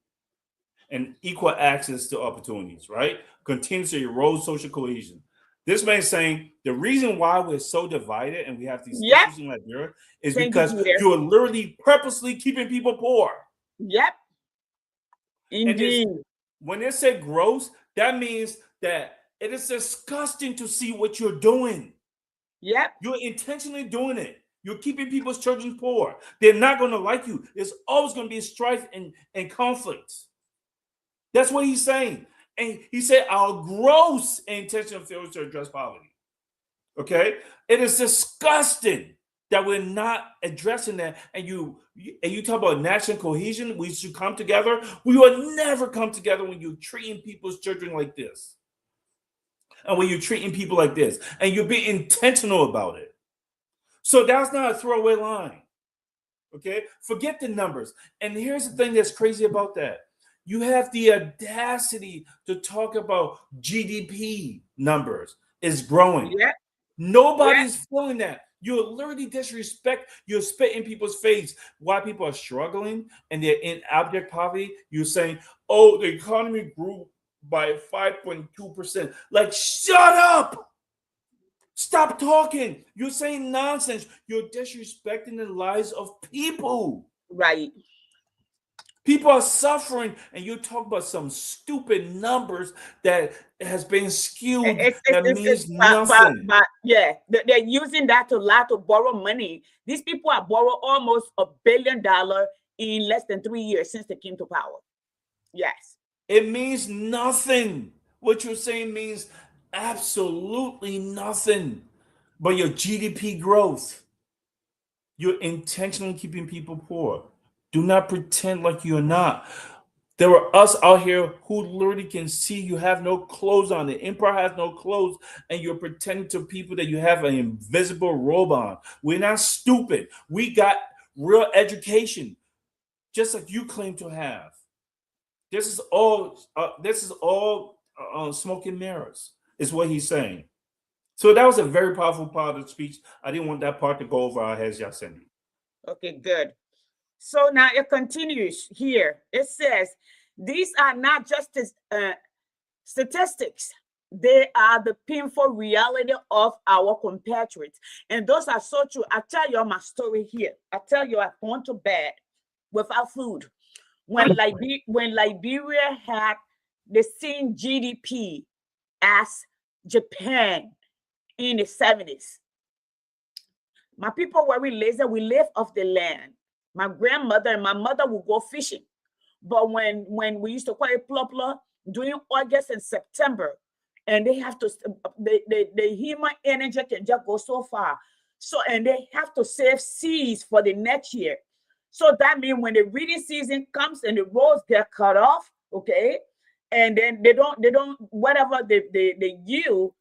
and equal access to opportunities, right? Continues to erode social cohesion. This man is saying the reason why we're so divided and we have these Yep. issues in Liberia is Thank you, because Peter. you are literally purposely keeping people poor. Yep. And Indeed. when they say gross, that means that it is disgusting to see what you're doing. Yep. You're intentionally doing it. You're keeping people's children poor. They're not going to like you. There's always going to be strife and conflict. That's what he's saying. And he said our gross intentional failure to address poverty. Okay? It is disgusting that we're not addressing that. And you talk about national cohesion, we should come together. We will never come together when you're treating people's children like this. And when you're treating people like this. And you're being intentional about it. So that's not a throwaway line. Okay? Forget the numbers. And here's the thing that's crazy about that. You have the audacity to talk about GDP numbers is growing. Yeah. Nobody's feeling that. You're literally disrespect. You're spitting in people's face why people are struggling and they're in abject poverty. You're saying, oh, the economy grew by 5.2%. Like, shut up. Stop talking. You're saying nonsense. You're disrespecting the lives of people. Right. People are suffering, and you talk about some stupid numbers that has been skewed. That means nothing. But yeah, they're using that to lie to borrow money. These people have borrowed almost $1 billion in less than 3 years since they came to power. Yes. It means nothing. What you're saying means absolutely nothing. But your GDP growth, you're intentionally keeping people poor. Do not pretend like you're not. There are us out here who literally can see you have no clothes on. The emperor has no clothes, and you're pretending to people that you have an invisible robe on. We're not stupid. We got real education, just like you claim to have. This is all. Smoke and mirrors, is what he's saying. So that was a very powerful part of the speech. I didn't want that part to go over our heads, Yasendi. Okay, good. So now it continues here. It says, these are not just statistics. They are the painful reality of our compatriots. And those are so true. I tell you my story here. I tell you, I've gone to bed without food. When Liberia had the same GDP as Japan in the 70s. My people were lazy. We live off the land. My grandmother and my mother would go fishing. But when we used to call it plopla during August and September, and they have to, the human energy can just go so far. So, and they have to save seeds for the next year. So that means when the reading season comes and the roads get cut off, okay, and then they don't, whatever they yield,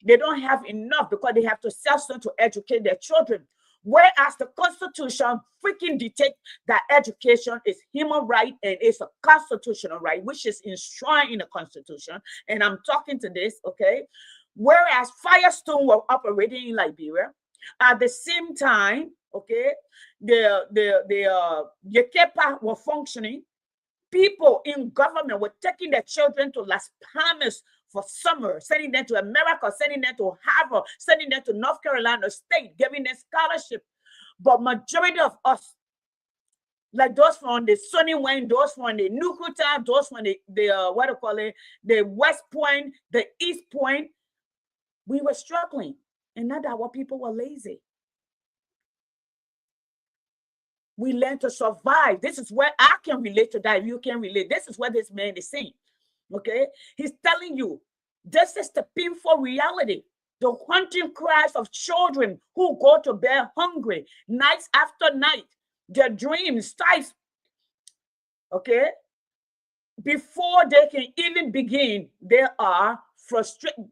they don't have enough because they have to sell something to educate their children. Whereas the Constitution freaking dictates that education is human right and it's a constitutional right, which is enshrined in the Constitution. And I'm talking to this, okay? Whereas Firestone were operating in Liberia, at the same time, okay, the Yekepa were functioning. People in government were taking their children to Las Palmas for summer, sending them to America, sending them to Harvard, sending them to North Carolina State, giving them scholarship. But majority of us, like those from the Sunny Wayne, those from the Nukuta, those from the what do you call it, the West Point, the East Point, we were struggling. And not that our people were lazy. We learned to survive. This is where I can relate to that. If you can relate, this is what this man is saying. Okay, he's telling you this is the painful reality. The hunting cries of children who go to bed hungry nights after night. Their dreams stifle. Okay, before they can even begin, they are frustrated.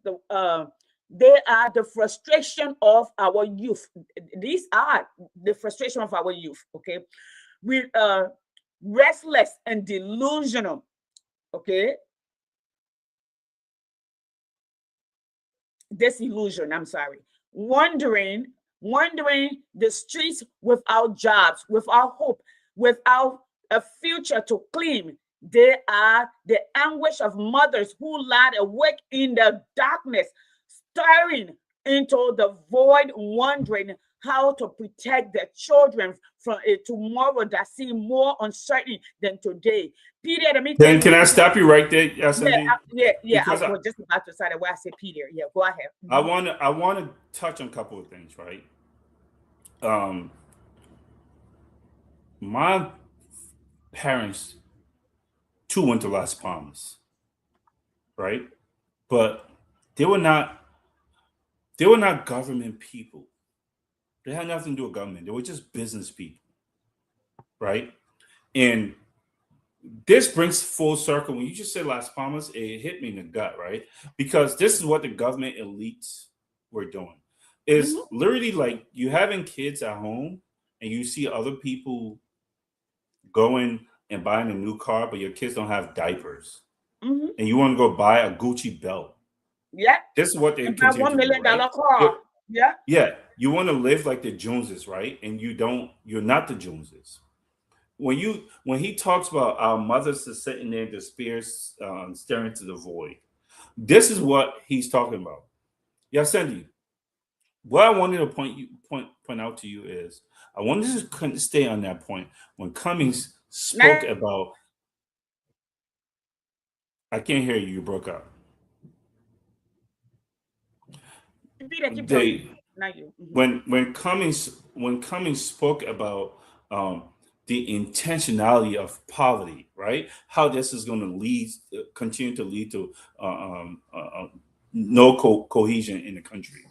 They are the frustration of our youth. These are the frustration of our youth. Okay, we restless and delusional. Okay. Disillusion, I'm sorry, wandering the streets without jobs, without hope, without a future to claim. They are the anguish of mothers who lie awake in the darkness, staring into the void, wondering how to protect their children from a tomorrow that seems more uncertain than today. Peter, let me Then can I stop you right there, Yasendi? Yeah. I was just about to say that where I said Peter. Yeah, go ahead. I want to touch on a couple of things, right? My parents too went to Las Palmas, right? But they were not government people. They had nothing to do with government. They were just business people, right? And this brings full circle. When you just said Las Palmas, it hit me in the gut, right? Because this is what the government elites were doing. It's literally like you having kids at home and you see other people going and buying a new car, but your kids don't have diapers. And you want to go buy a Gucci belt. Yeah. This is what they continue $1 million car. Yeah. Yeah. You want to live like the Joneses, right? And you're not the Joneses. When he talks about our mothers are sitting there in despair, staring into the void, this is what he's talking about. Yasendi, what I wanted to point out to you is I wanted to stay on that point when Cummings spoke about. I can't hear you. You broke up. When Cummings spoke about the intentionality of poverty, right? How this is going to continue to lead to no cohesion in the country.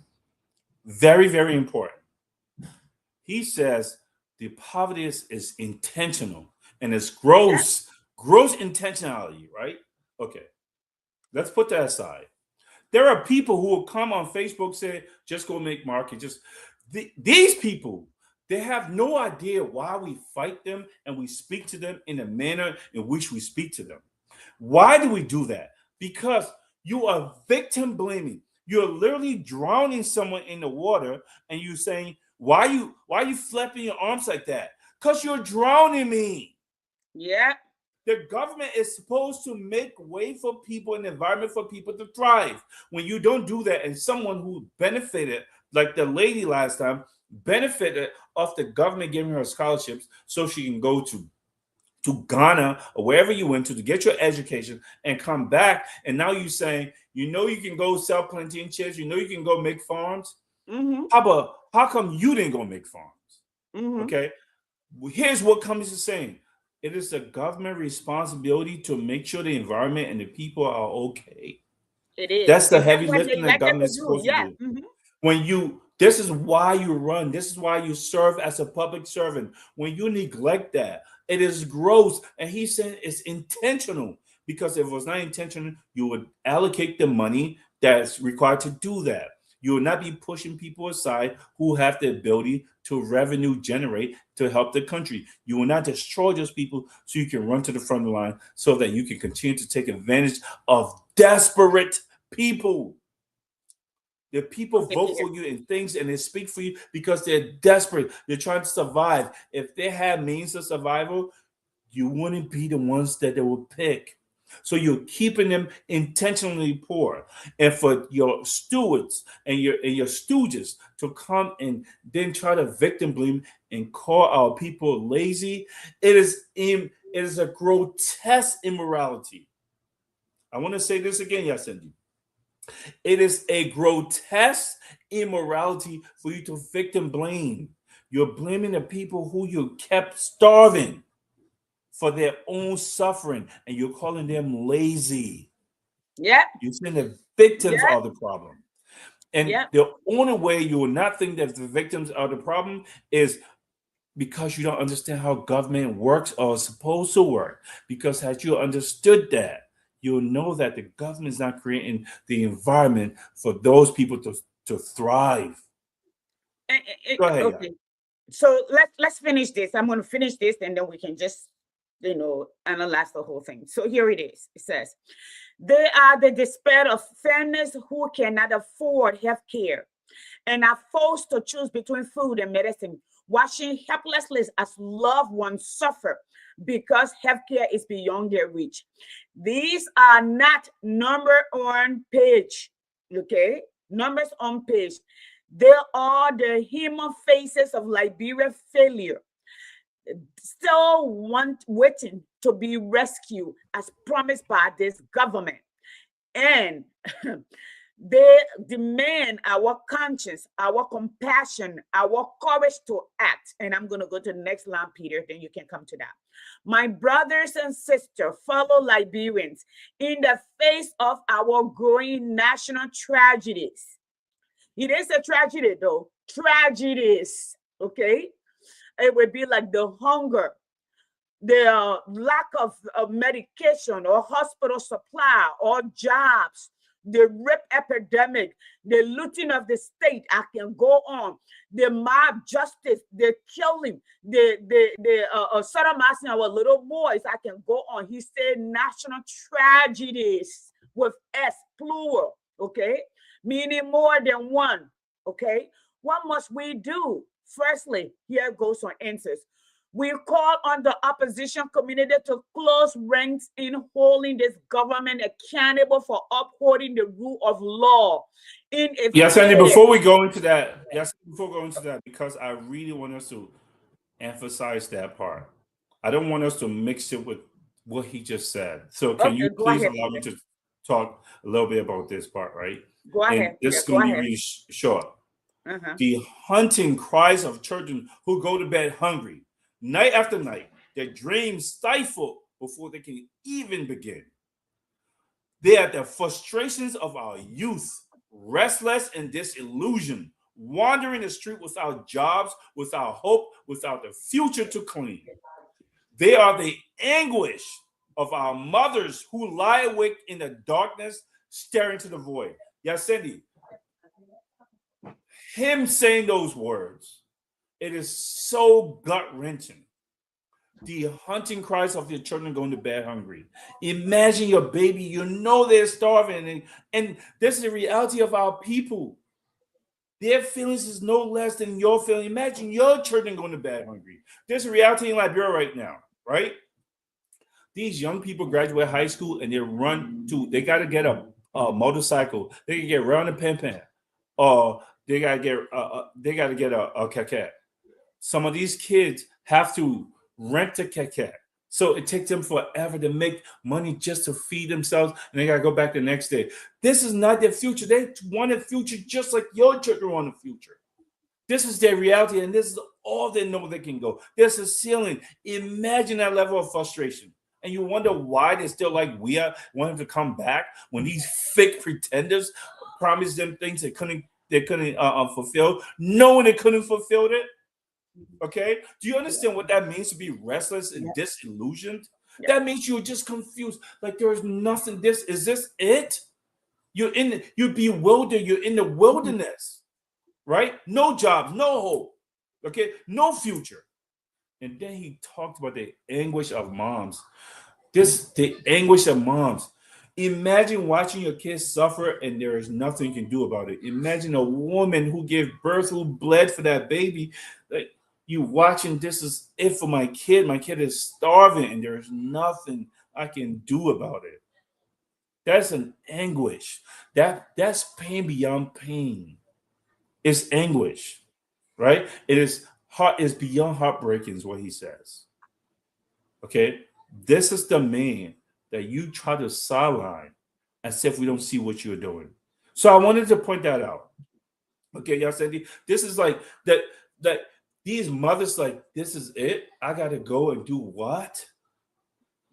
Very, very important. He says the poverty is intentional and it's gross intentionality, right? Okay, let's put that aside. There are people who will come on Facebook say, just go make market. These people, they have no idea why we fight them and we speak to them in the manner in which we speak to them. Why do we do that? Because you are victim blaming. You're literally drowning someone in the water, and you're saying, why are you flapping your arms like that? Because you're drowning me. Yeah. The government is supposed to make way for people and environment for people to thrive. When you don't do that, and someone who benefited, like the lady last time, benefited off the government giving her scholarships so she can go to Ghana or wherever you went to get your education and come back. And now you're saying, you can go sell plantain chips, you can go make farms. Mm-hmm. How come you didn't go make farms? Mm-hmm. Okay. Well, here's what comes to saying. It is the government responsibility to make sure the environment and the people are okay. It is. That's the And heavy what they lifting that elected government is to do. supposed Yeah. to do. Mm-hmm. This is why you run. This is why you serve as a public servant. When you neglect that, it is gross. And he said it's intentional, because if it was not intentional, you would allocate the money that's required to do that. You will not be pushing people aside who have the ability to revenue generate to help the country. You will not destroy those people so you can run to the front line so that you can continue to take advantage of desperate people. The people Okay, vote Peter. for you and things, and they speak for you because they're desperate. They're trying to survive. If they had means of survival, you wouldn't be the ones that they would pick. So you're keeping them intentionally poor. And for your stewards and your stooges to come and then try to victim blame and call our people lazy, it is a grotesque immorality. I want to say this again, Yasendi. It is a grotesque immorality for you to victim blame. You're blaming the people who you kept starving for their own suffering, and you're calling them lazy. Yeah. You're saying the victims Yeah. are the problem. And Yeah. the only way you will not think that the victims are the problem is because you don't understand how government works or is supposed to work. Because had you understood that, you'll know that the government is not creating the environment for those people to thrive. Go ahead, Okay. So let's finish this. I'm going to finish this, and then we can just, analyze the whole thing. So here it is. It says, they are the despair of families who cannot afford health care and are forced to choose between food and medicine, watching helplessly as loved ones suffer because healthcare is beyond their reach. These are not number on page, okay? Numbers on page. They are the human faces of Liberia failure, still waiting to be rescued as promised by this government. And they demand our conscience, our compassion, our courage to act. And I'm going to go to the next line, Peter, then you can come to that. My brothers and sisters, fellow Liberians, in the face of our growing national tragedies. It is a tragedy, though. Tragedies, okay? It would be like the hunger, the lack of medication or hospital supply or jobs, the rape epidemic, the looting of the state. I can go on. The mob justice, the killing, the sodomizing our little boys. I can go on. He said national tragedies with S, plural, okay? Meaning more than one, okay? What must we do? Firstly, here goes some answers. We call on the opposition community to close ranks in holding this government accountable for upholding the rule of law. Yes, Andy, before we go into that, because I really want us to emphasize that part. I don't want us to mix it with what he just said. So can you please allow me to talk a little bit about this part, right? Go ahead. And this is going to be really short. The hunting cries of children who go to bed hungry, night after night, their dreams stifled before they can even begin. They are the frustrations of our youth, restless and disillusioned, wandering the street without jobs, without hope, without the future to claim. They are the anguish of our mothers who lie awake in the darkness, staring to the void. Yasendi, him saying those words, it is so gut-wrenching. the hunting cries of your children going to bed hungry. Imagine your baby, you know they're starving, and this is the reality of our people. Their feelings is no less than your feeling. Imagine your children going to bed hungry. There's a reality in Liberia right now, right? These young people graduate high school and they got to get a motorcycle. They can get around a pen, or they got to get a keke. Some of these kids have to rent a keke. So it takes them forever to make money just to feed themselves, and they got to go back the next day. This is not their future. They want a future just like your children want a future. This is their reality, and this is all they know they can go. There's a ceiling. Imagine that level of frustration. And you wonder why they're still like we are, wanting to come back when these fake pretenders promised them things they couldn't fulfill, knowing they couldn't fulfill it. Okay, do you understand what that means to be restless and disillusioned? That means you're just confused. Like there's nothing. Is this it? You're bewildered. You're in the wilderness, right? No jobs, no hope. Okay, no future. And then he talked about the anguish of moms. The anguish of moms. Imagine watching your kids suffer and there is nothing you can do about it. Imagine a woman who gave birth, who bled for that baby. Like you watching, this is it for my kid. My kid is starving and there's nothing I can do about it. That's an anguish. That's pain beyond pain. It's anguish, right? It is heart is beyond heartbreaking, is what he says. Okay, this is the man that you try to sideline as if we don't see what you're doing. So I wanted to point that out. Okay, y'all said this is like that these mothers like this is it. I gotta go and do what?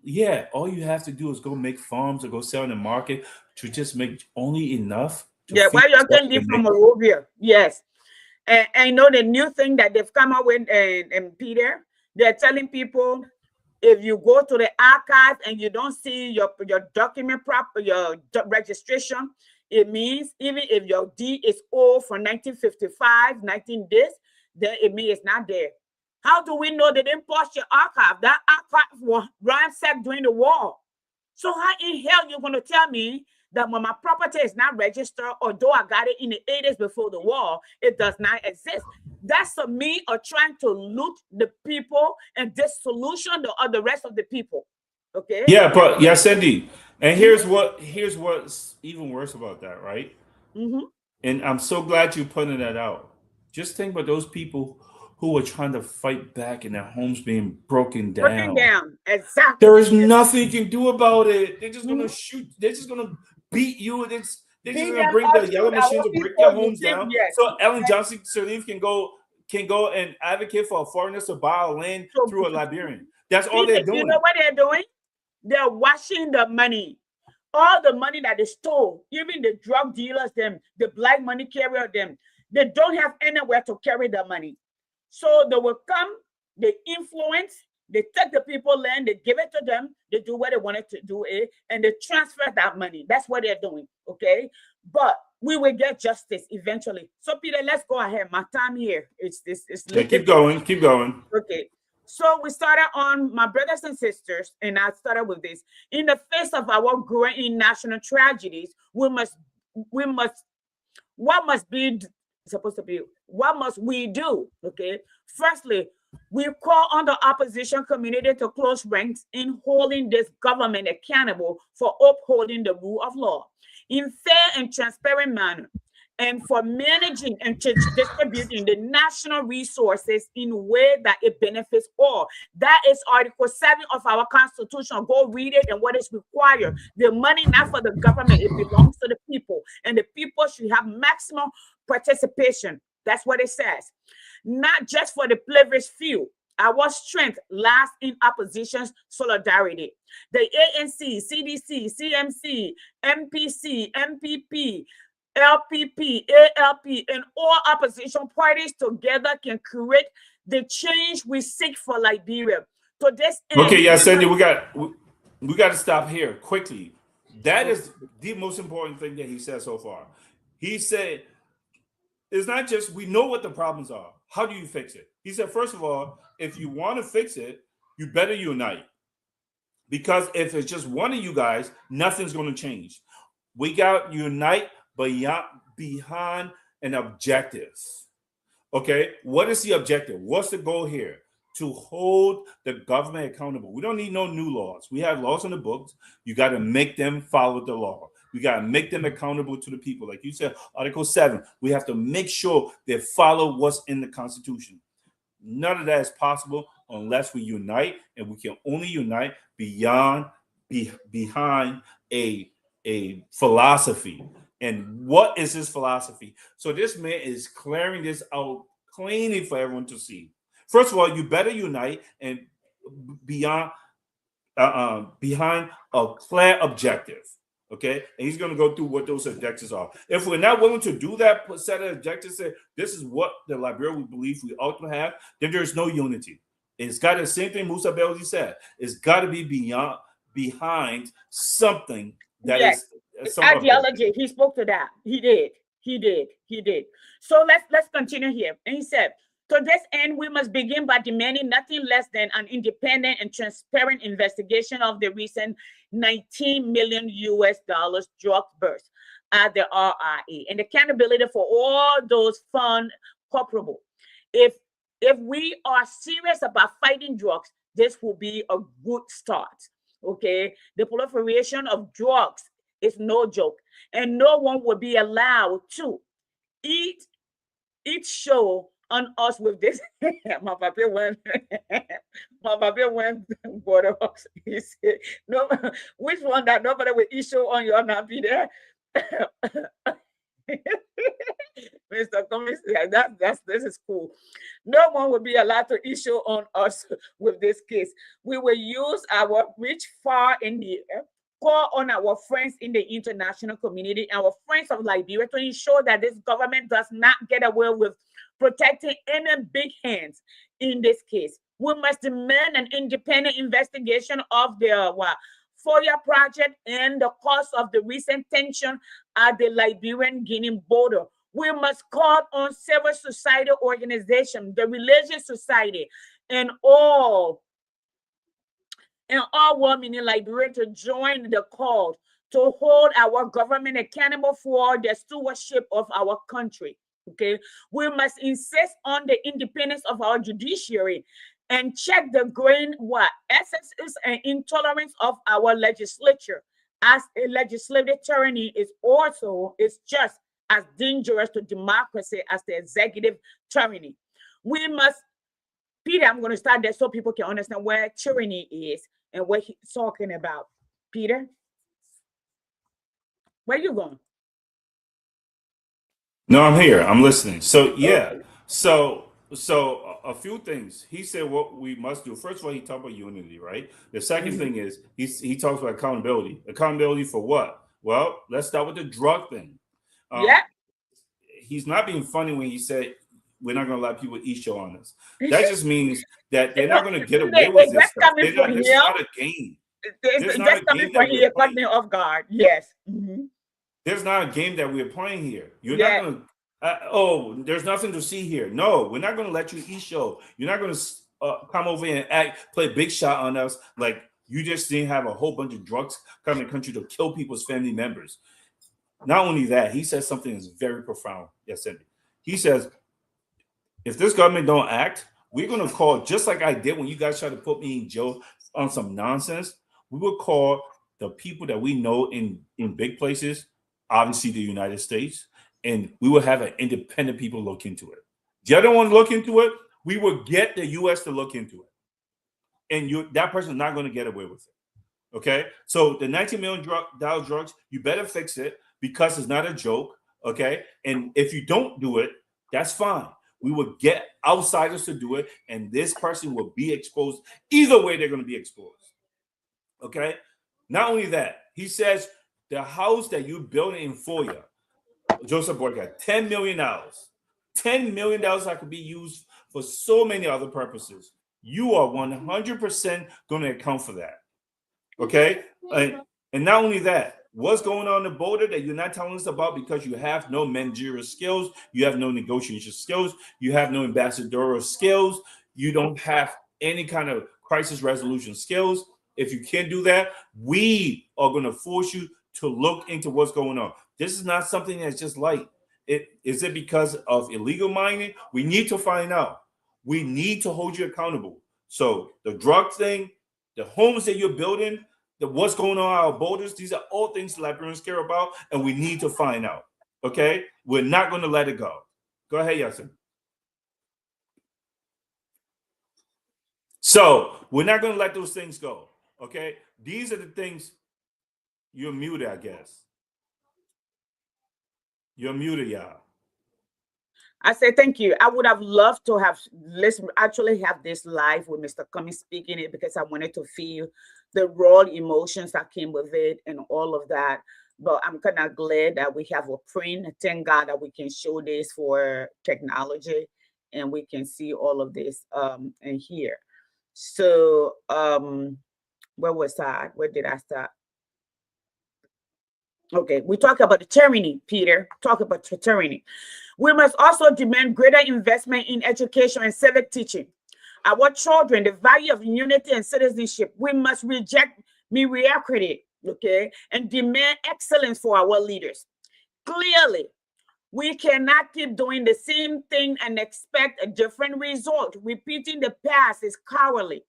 Yeah, all you have to do is go make farms or go sell in the market to just make only enough. Where you can live from Monrovia. Yes. And I know the new thing that they've come up with, and Peter, they're telling people if you go to the archive and you don't see your document your registration, it means even if your deed is old from 1955, 19 this, then it means it's not there. How do we know they didn't post your archive? That archive was ransacked during the war. So how in hell you going to tell me that when my property is not registered, although I got it in the 80s before the war, it does not exist? That's a me of trying to loot the people and disillusion the rest of the people. Okay. Yeah, but Cindy, and here's what's even worse about that, right? Mm-hmm. And I'm so glad you're putting that out. Just think about those people who were trying to fight back and their homes being broken down. Exactly. There is nothing you can do about it. They're just gonna shoot. They're just gonna beat you. They're just gonna bring the yellow machine to break their homes down. Yes. So Ellen Johnson Sirleaf can go and advocate for foreigners to buy land through a Liberian. That's all they're doing. You know what they're doing? They're washing the money. All the money that they stole, even the drug dealers, the black money carrier, they don't have anywhere to carry the money. So they will come, they influence, they take the people land, they give it to them, they do what they wanted to do, and they transfer that money. That's what they're doing, okay? But we will get justice eventually. So Peter, let's go ahead. My time here. It's keep going. Okay. So we started on, my brothers and sisters, and I started with this. In the face of our growing national tragedies, what must we do? Okay. Firstly, we call on the opposition community to close ranks in holding this government accountable for upholding the rule of law in fair and transparent manner, and for managing and distributing the national resources in a way that it benefits all. That is Article 7 of our Constitution. Go read it and what is required. The money not for the government, it belongs to the people, and the people should have maximum participation. That's what it says. Not just for the privileged few. Our strength lies in opposition's solidarity. The ANC, CDC, CMC, MPC, MPP, LPP, ALP, and all opposition parties together can create the change we seek for Liberia. To this end, okay, Sandy, we got to stop here quickly. That is the most important thing that he said so far. He said, it's not just we know what the problems are. How do you fix it? He said, first of all, if you want to fix it, you better unite. Because if it's just one of you guys, nothing's going to change. We got to unite behind an objective. Okay, what is the objective? What's the goal here? To hold the government accountable. We don't need no new laws. We have laws on the books. You got to make them follow the law. We got to make them accountable to the people. Like you said, Article 7, we have to make sure they follow what's in the Constitution. None of that is possible unless we unite, and we can only unite behind a philosophy. And what is this philosophy? So this man is clearing this out cleanly for everyone to see. First of all, you better unite and behind a clear objective. Okay, and he's going to go through what those objectives are. If we're not willing to do that set of objectives, say this is what the Liberia we believe we ought to have, then there's no unity. It's got the same thing Musa Belgi said. It's got to be behind something that is ideology. He spoke to that. He did. So let's continue here. And he said, to this end, we must begin by demanding nothing less than an independent and transparent investigation of the recent $19 million drug burst at the RIA and accountability for all those funds culpable. If we are serious about fighting drugs, this will be a good start. Okay, the proliferation of drugs is no joke, and no one will be allowed to eat show on us with this. My papa went Botox. He said, no, which one that nobody will eat show on your nappy there? Mr. Cummings, this is cool. No one will be allowed to issue on us with this case. We will use our reach far in the air, call on our friends in the international community, our friends of Liberia, to ensure that this government does not get away with protecting any big hands in this case. We must demand an independent investigation of the FOIA project and the cause of the recent tension at the Liberian-Guinea border. We must call on civil society organizations, the religious society, and all women in Liberia to join the call to hold our government accountable for the stewardship of our country. Okay, we must insist on the independence of our judiciary and check the growing excesses and intolerance of our legislature, as a legislative tyranny is just as dangerous to democracy as the executive tyranny. We must, Peter, I'm going to start there so people can understand where tyranny is and what he's talking about. Peter, where you going? No, I'm here. I'm listening. So yeah. So a few things. He said what we must do. First of all, he talked about unity, right? The second thing is he talks about accountability. Accountability for what? Well, let's start with the drug thing. He's not being funny when he said we're not going to let people eat show on us. That just means that they're not going to get away with this stuff. This is not a game. It's just coming from here. Caught me off guard. Yes. Mm-hmm. There's not a game that we're playing here. You're not going to, there's nothing to see here. No, we're not going to let you eat show. You're not going to come over here and play big shot on us like you just didn't have a whole bunch of drugs coming to the country to kill people's family members. Not only that, he says something that's very profound. Yes, Cindy. He says, if this government don't act, we're going to call, just like I did when you guys tried to put me in jail on some nonsense, we will call the people that we know in big places, obviously the United States, and we will have an independent people look into it. The other one look into it, we will get the U.S. to look into it. And that person is not going to get away with it. Okay? So the $19 million drugs, you better fix it because it's not a joke. Okay? And if you don't do it, that's fine. We will get outsiders to do it, and this person will be exposed. Either way, they're going to be exposed. Okay? Not only that, he says the house that you built in FOIA, Joseph Boyka, $10 million. $10 million that could be used for so many other purposes. You are 100% going to account for that. Okay? And not only that, what's going on in the border that you're not telling us about because you have no managerial skills, you have no negotiation skills, you have no ambassadorial skills, you don't have any kind of crisis resolution skills. If you can't do that, we are going to force you to look into what's going on. This is not something that's just light. Is it because of illegal mining? We need to find out. We need to hold you accountable. So the drug thing, the homes that you're building, what's going on our borders, these are all things Liberians care about, and we need to find out. Okay? We're not going to let it go. Go ahead, Yasin. So we're not going to let those things go. Okay? These are the things. You're muted, I guess. You're muted, y'all. I say thank you. I would have loved to have actually have this live with Mr. Cummings speaking it, because I wanted to feel the raw emotions that came with it and all of that. But I'm kind of glad that we have a print. Thank God that we can show this for technology and we can see all of this and here. So where was I? Where did I start? Okay, we talk about the tyranny, Peter. Talk about the tyranny. We must also demand greater investment in education and civic teaching. Our children, the value of unity and citizenship. We must reject mediocrity, okay, and demand excellence for our leaders. Clearly, we cannot keep doing the same thing and expect a different result. Repeating the past is cowardly.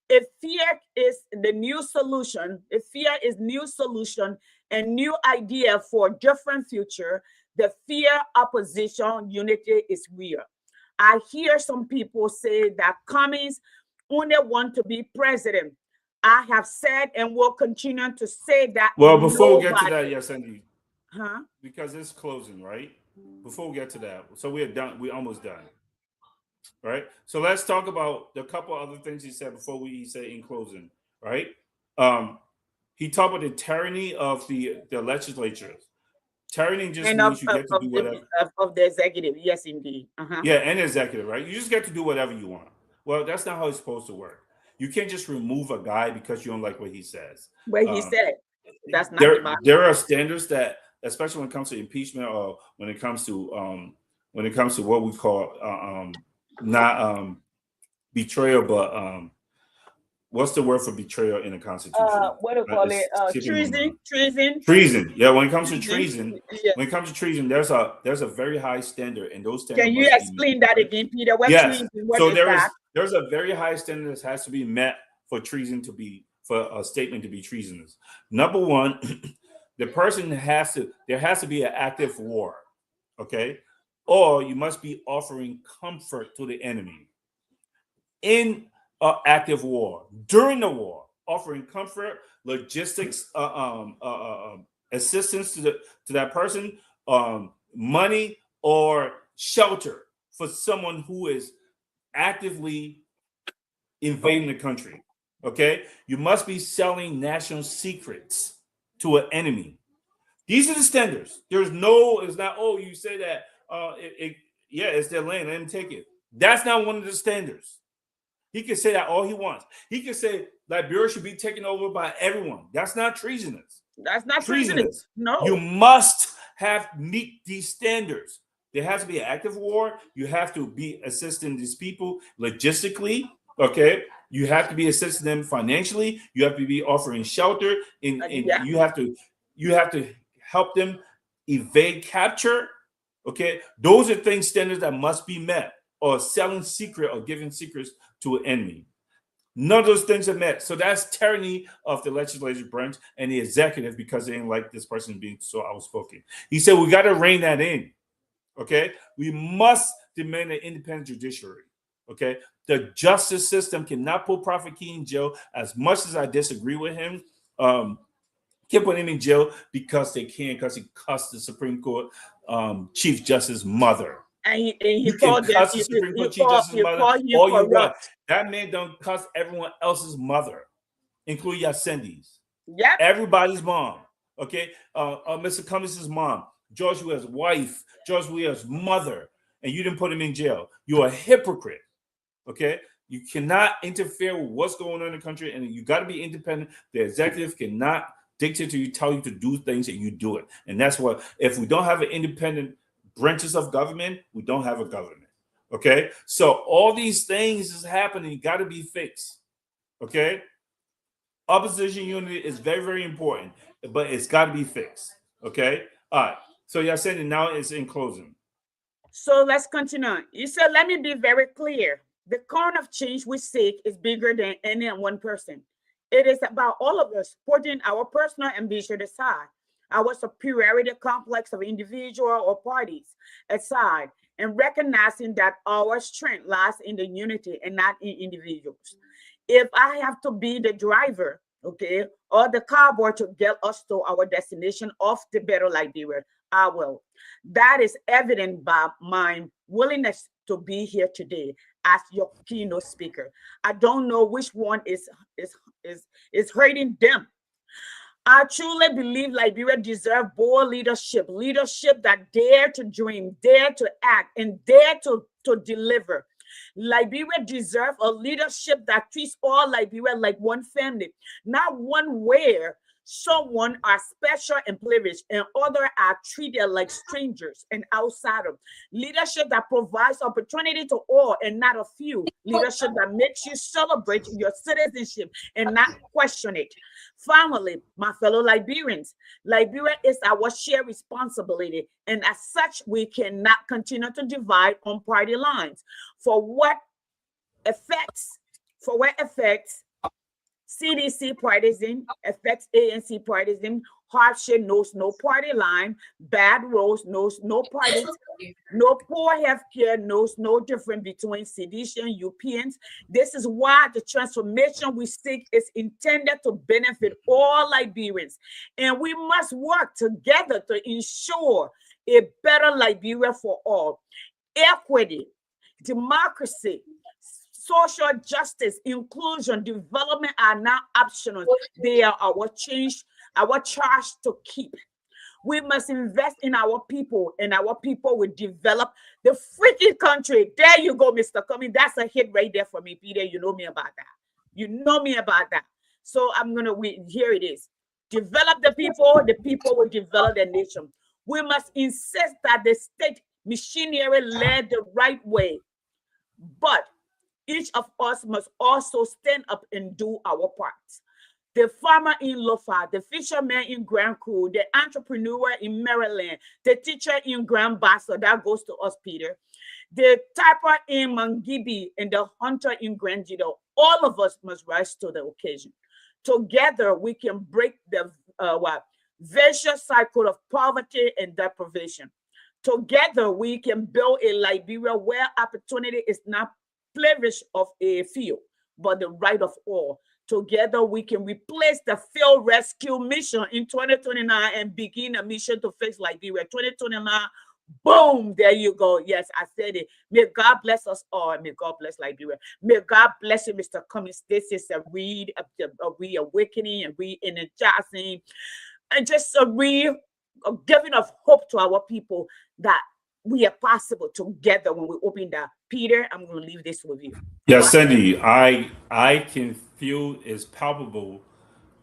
If fear is the new solution, if fear is new solution and new idea for a different future, the fear, opposition, unity is real. I hear some people say that Cummings only want to be president. I have said and will continue to say that. Well, before we get to that, yes, Andy. Huh? Because it's closing, right? Before we get to that, so we're done. We're almost done. Right. So let's talk about the couple other things he said before we say in closing. Right. He talked about the tyranny of the legislatures. Tyranny just means you get to do whatever. Of the executive, yes, indeed. Yeah, and executive, right? You just get to do whatever you want. Well, that's not how it's supposed to work. You can't just remove a guy because you don't like what he says. What he said. That's not there are standards that, especially when it comes to impeachment, or when it comes to what we call not betrayal, but what's the word for betrayal in the Constitution? What do you call it? Treason. Treason. Yeah, when it comes to treason, there's a very high standard, and those standards. Can you explain that again, Peter? Yes. So there's a very high standard that has to be met for treason to be, for a statement to be treasonous. Number one, the person there has to be an active war. Okay. Or you must be offering comfort to the enemy in active war. During the war, offering comfort, logistics, assistance to that person, money or shelter for someone who is actively invading the country. Okay, you must be selling national secrets to an enemy. These are the standards. It's not, oh, you say that. It's their land. Let him take it. That's not one of the standards. He can say that all he wants. He can say Liberia should be taken over by everyone. That's not treasonous. That's not treasonous. No. You must meet these standards. There has to be an active war. You have to be assisting these people logistically. Okay. You have to be assisting them financially. You have to be offering shelter. You have to help them evade capture. Okay, those are standards that must be met, or selling secret or giving secrets to an enemy. None of those things are met. So that's tyranny of the legislative branch and the executive, because they didn't like this person being so outspoken. He said, we got to rein that in. Okay, we must demand an independent judiciary. Okay, the justice system cannot put Prophet King in jail. As much as I disagree with him, can't put him in jail because they can, because he cussed the Supreme Court Chief Justice's mother. And he called them, cuss the Supreme Court Chief Justice's mother all you want. That man don't cuss everyone else's mother, including Yasendi's. Yeah. Everybody's mom. Okay. Mr. Cummings' mom, George Weah's wife, George Weah's mother, and you didn't put him in jail. You're a hypocrite. Okay. You cannot interfere with what's going on in the country, and you got to be independent. The executive cannot dictate to you, tell you to do things, and you do it. And that's what, if we don't have an independent branches of government, we don't have a government. Okay. So all these things is happening, got to be fixed. Okay, opposition unity is very, very important, but it's got to be fixed. Okay, all right. So y'all saying now it's in closing. So let's continue. You said, let me be very clear. The kind of change we seek is bigger than any one person. It is about all of us putting our personal ambition aside, our superiority complex of individual or parties aside, and recognizing that our strength lies in the unity and not in individuals. If I have to be the driver, okay, or the cowboy to get us to our destination of the better Liberia, I will. That is evident by my willingness to be here today as your keynote speaker. I don't know which one is hurting them. I truly believe Liberia deserves bold leadership, leadership that dare to dream, dare to act, and dare to deliver. Liberia deserves a leadership that treats all Liberia like one family, not one where someone are special and privileged and other are treated like strangers and outsiders. Leadership that provides opportunity to all and not a few. Leadership that makes you celebrate your citizenship and not question it. Finally, my fellow Liberians, Liberia is our shared responsibility, and as such, we cannot continue to divide on party lines. For what affects CDC partisan, affects ANC partisan, hardship knows no party line, bad roads knows no parties, no poor healthcare knows no difference between sedition and Europeans. This is why the transformation we seek is intended to benefit all Liberians. And we must work together to ensure a better Liberia for all. Equity, democracy, social justice, inclusion, development are not optional. They are our charge to keep. We must invest in our people, and our people will develop the freaking country. There you go, Mr. Cummings. That's a hit right there for me, Peter. You know me about that. You know me about that. So I'm gonna here it is. Develop the people will develop the nation. We must insist that the state machinery led the right way, but each of us must also stand up and do our parts. The farmer in Lofa, the fisherman in Grand Coup, the entrepreneur in Maryland, the teacher in Grand Bassa, that goes to us, Peter, the typer in Mangibi, and the hunter in Grand Jido. All of us must rise to the occasion. Together, we can break the vicious cycle of poverty and deprivation. Together, we can build a Liberia where opportunity is not privilege of a few, but the right of all. Together, we can replace the failed rescue mission in 2029 and begin a mission to fix Liberia. 2029, boom, there you go. Yes, I said it. May God bless us all. May God bless Liberia. May God bless you, Mr. Cummings. This is a reawakening and re-energizing and just a giving of hope to our people that we are possible together when we open that. Peter, I'm going to leave this with you. Yeah, Cindy, I can feel is palpable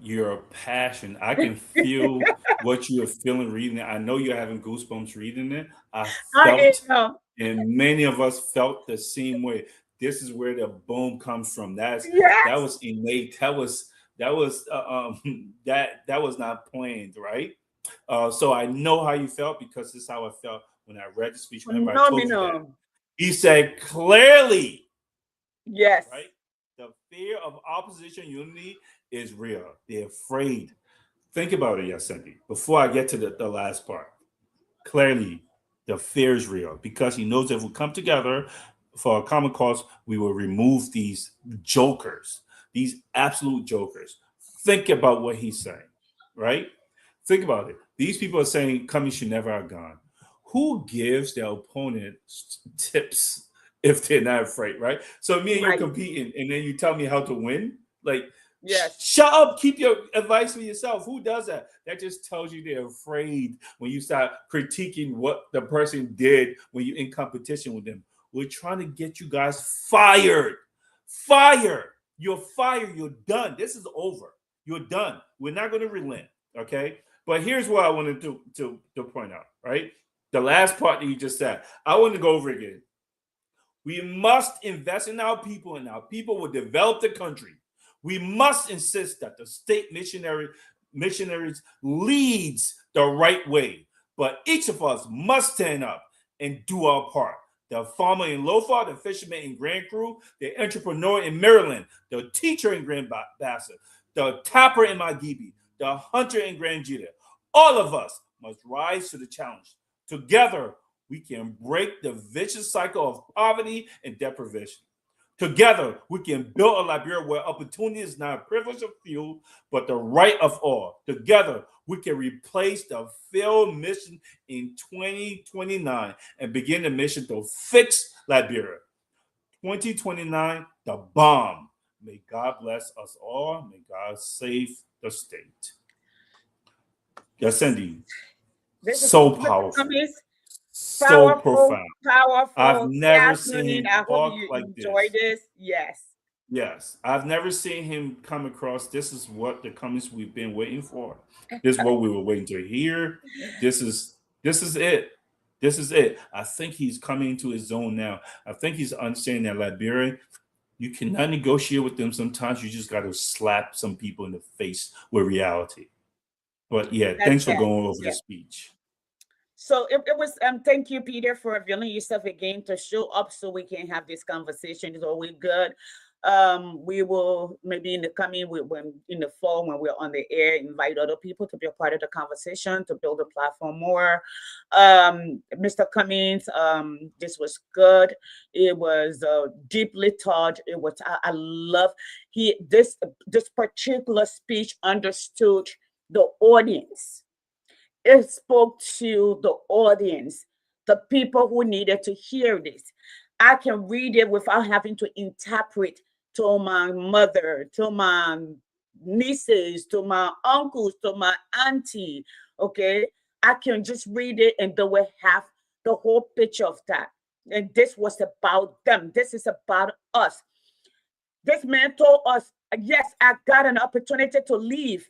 your passion. I can feel what you are feeling reading it. I know you're having goosebumps reading it. I felt, and many of us felt the same way. This is where the boom comes from. That was innate. That was not planned, right? So I know how you felt because this is how I felt when I read the speech. Remember, I told you that. He said clearly, yes, right? The fear of opposition unity is real. They're afraid. Think about it, Yasendi. Before I get to the last part, clearly the fear is real because he knows if we come together for a common cause, we will remove these jokers, these absolute jokers. Think about what he's saying, right? Think about it. These people are saying Cummings should never have gone. Who gives their opponent tips if they're not afraid, right? So me and you're competing, and then you tell me how to win? Like, yes. Shut up. Keep your advice for yourself. Who does that? That just tells you they're afraid when you start critiquing what the person did when you're in competition with them. We're trying to get you guys fired. Fire. You're fired. You're done. This is over. You're done. We're not going to relent, okay? But here's what I wanted to point out, right? The last part that you just said. I want to go over again. We must invest in our people, and our people will develop the country. We must insist that the state missionaries leads the right way, but each of us must stand up and do our part. The farmer in Lofa, the fisherman in Grand Cru, the entrepreneur in Maryland, the teacher in Grand Bassa, the tapper in Magibi, the hunter in Grand Jita. All of us must rise to the challenge. Together, we can break the vicious cycle of poverty and deprivation. Together, we can build a Liberia where opportunity is not a privilege of few, but the right of all. Together, we can replace the failed mission in 2029 and begin the mission to fix Liberia. 2029, the bomb. May God bless us all. May God save the state. Yes, indeed. So powerful. So profound. Powerful. I've never seen him I talk hope you like enjoy this. Yes. Yes. I've never seen him come across. This is what the comments we've been waiting for. This is what we were waiting to hear. This is it. This is it. I think he's coming into his zone now. I think he's understanding that Liberia, you cannot negotiate with them. Sometimes you just got to slap some people in the face with reality. But yeah, thanks for going over the speech. So it was thank you, Peter, for availing yourself again to show up so we can have this conversation. It's always good. We will maybe in the coming when in the fall when we're on the air invite other people to be a part of the conversation to build the platform more. Mr. Cummings, this was good. It was deeply thought. It was I love this particular speech understood the audience. It spoke to the audience, the people who needed to hear this. I can read it without having to interpret to my mother, to my nieces, to my uncles, to my auntie, okay? I can just read it and they will have the whole picture of that. And this was about them. This is about us. This man told us, yes, I got an opportunity to leave.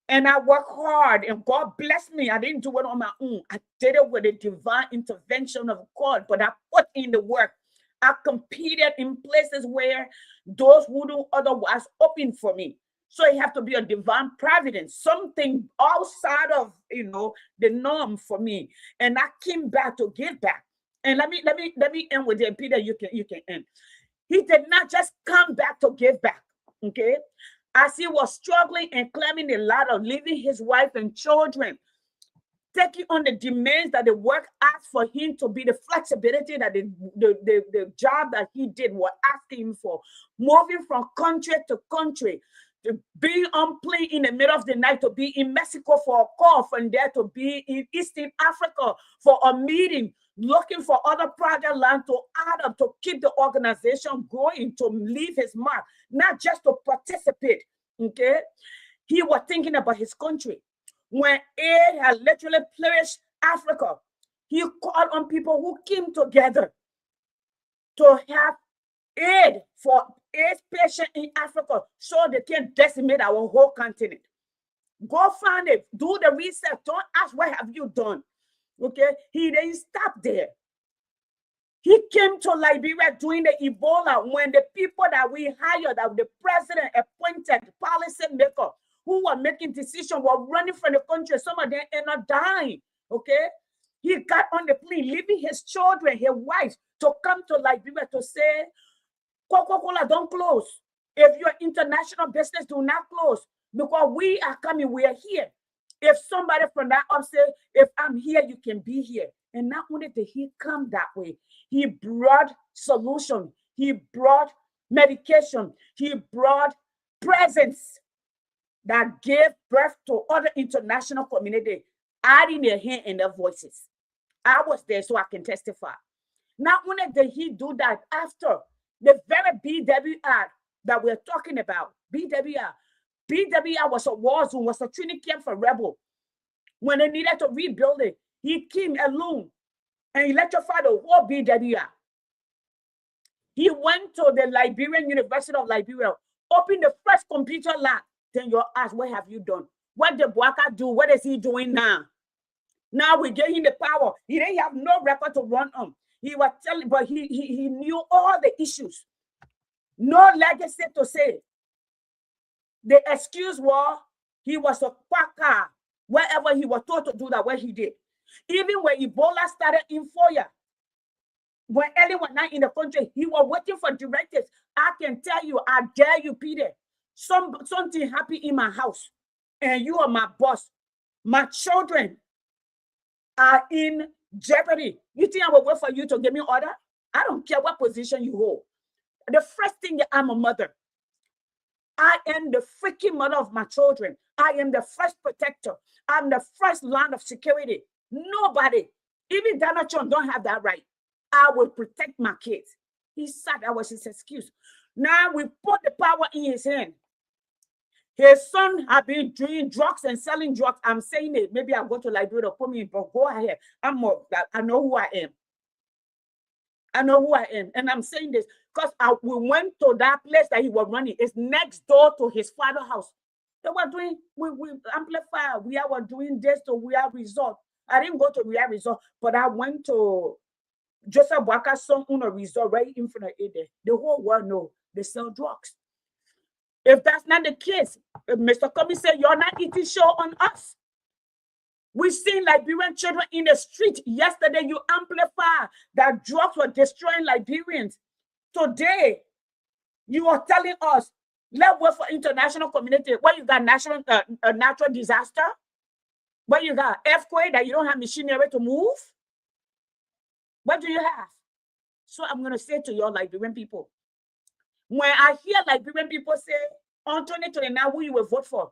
And I work hard and God bless me. I didn't do it on my own. I did it with the divine intervention of God, but I put in the work. I competed in places where doors wouldn't otherwise open for me. So it have to be a divine providence, something outside of, the norm for me. And I came back to give back. And let me end with it, Peter. You can end. He did not just come back to give back. Okay. As he was struggling and climbing the ladder, leaving his wife and children, taking on the demands that the work asked for him to be, the flexibility that the job that he did were asking him for, moving from country to country, to being on plane in the middle of the night, to be in Mexico for a call, from there to be in Eastern Africa for a meeting, looking for other project land to add up, to keep the organization going, to leave his mark, not just to participate, okay? He was thinking about his country. When aid had literally flourished Africa, he called on people who came together to have aid for AIDS patients in Africa so they can decimate our whole continent. Go find it, do the research, don't ask what have you done. Okay, he didn't stop there. He came to Liberia during the Ebola when the people that we hired, that the president appointed, policy maker, who were making decisions, were running from the country. Some of them ended up dying. Okay, he got on the plane, leaving his children, his wife, to come to Liberia to say, Coca-Cola, don't close. If your international business, do not close, because we are coming, we are here. If somebody from that up say, if I'm here, you can be here. And not only did he come that way, he brought solution. He brought medication. He brought presence that gave birth to other international community, adding their hand and their voices. I was there so I can testify. Not only did he do that, after the very BWR that we're talking about, BWR was a war zone, was a training camp for rebel. When they needed to rebuild it, he came alone and electrified the whole BWR. He went to the Liberian University of Liberia, opened the first computer lab. Then you ask, what have you done? What did Boaka do? What is he doing now? Now we gave him the power. He didn't have no record to run on. He was telling, but he knew all the issues. No legacy to say. The excuse was he was a quacker. Wherever he was told to do that, what he did. Even when Ebola started in Foya, when anyone not in the country, he was waiting for directives. I can tell you, I dare you, Peter, something happened in my house, and you are my boss. My children are in jeopardy. You think I will wait for you to give me order? I don't care what position you hold. The first thing, I'm a mother. I am the freaking mother of my children. I am the first protector. I'm the first line of security. Nobody, even Donald Trump, don't have that right. I will protect my kids. He said that was his excuse. Now we put the power in his hand. His son have been doing drugs and selling drugs. I'm saying it. Maybe I'll go to Liberia, put me in, but go ahead. I know who I am. I know who I am. And I'm saying this because we went to that place that he was running. It's next door to his father's house. They were doing, we amplify. We were doing this to We Are Resort. I didn't go to We Are Resort, but I went to Joseph Boaka's son on a resort right in front of it. The whole world knows they sell drugs. If that's not the case, Mr. Cummings said, you're not eating show on us. We've seen Liberian children in the street. Yesterday, you amplify that drugs were destroying Liberians. Today, you are telling us, let's wait for international community. What you got, natural disaster? What you got, earthquake that you don't have machinery to move? What do you have? So I'm going to say to your Liberian people, when I hear Liberian people say, on 2029, who you will vote for?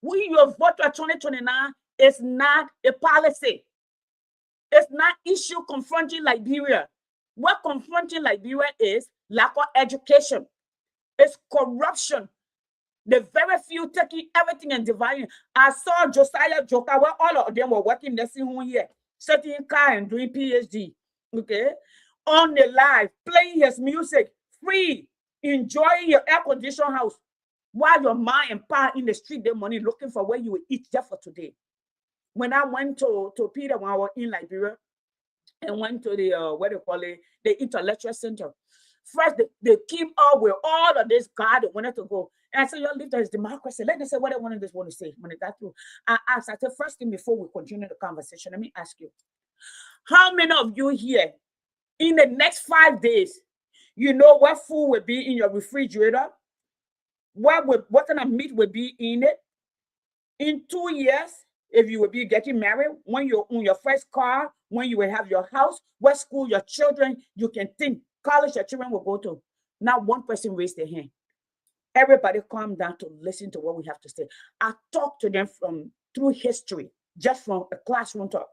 Who you will vote for 2029 is not a policy. It's not issue confronting Liberia. What confronting Liberia is lack of education. It's corruption. The very few taking everything and dividing. I saw Josiah Joka, where all of them were working the same year, sitting in car and doing PhD. Okay, on the live, playing his music, free, enjoying your air-conditioned house, while your mind and power in the street, the money looking for where you will eat just for today. When I went to Peter when I was in Liberia and went to the what do you call it, the intellectual center. First, they came out with all of this God they wanted to go. And I said, your leader is democracy. Let me say what I want to say when it got through. I asked, I said, first thing before we continue the conversation, let me ask you, how many of you here in the next 5 days, you know what food will be in your refrigerator? What kind of meat will be in it? In 2 years, if you will be getting married, when you're on your first car, when you will have your house, what school your children, you can think, college your children will go to. Not one person raised their hand. Everybody calm down to listen to what we have to say. I talk to them through history, just from a classroom talk,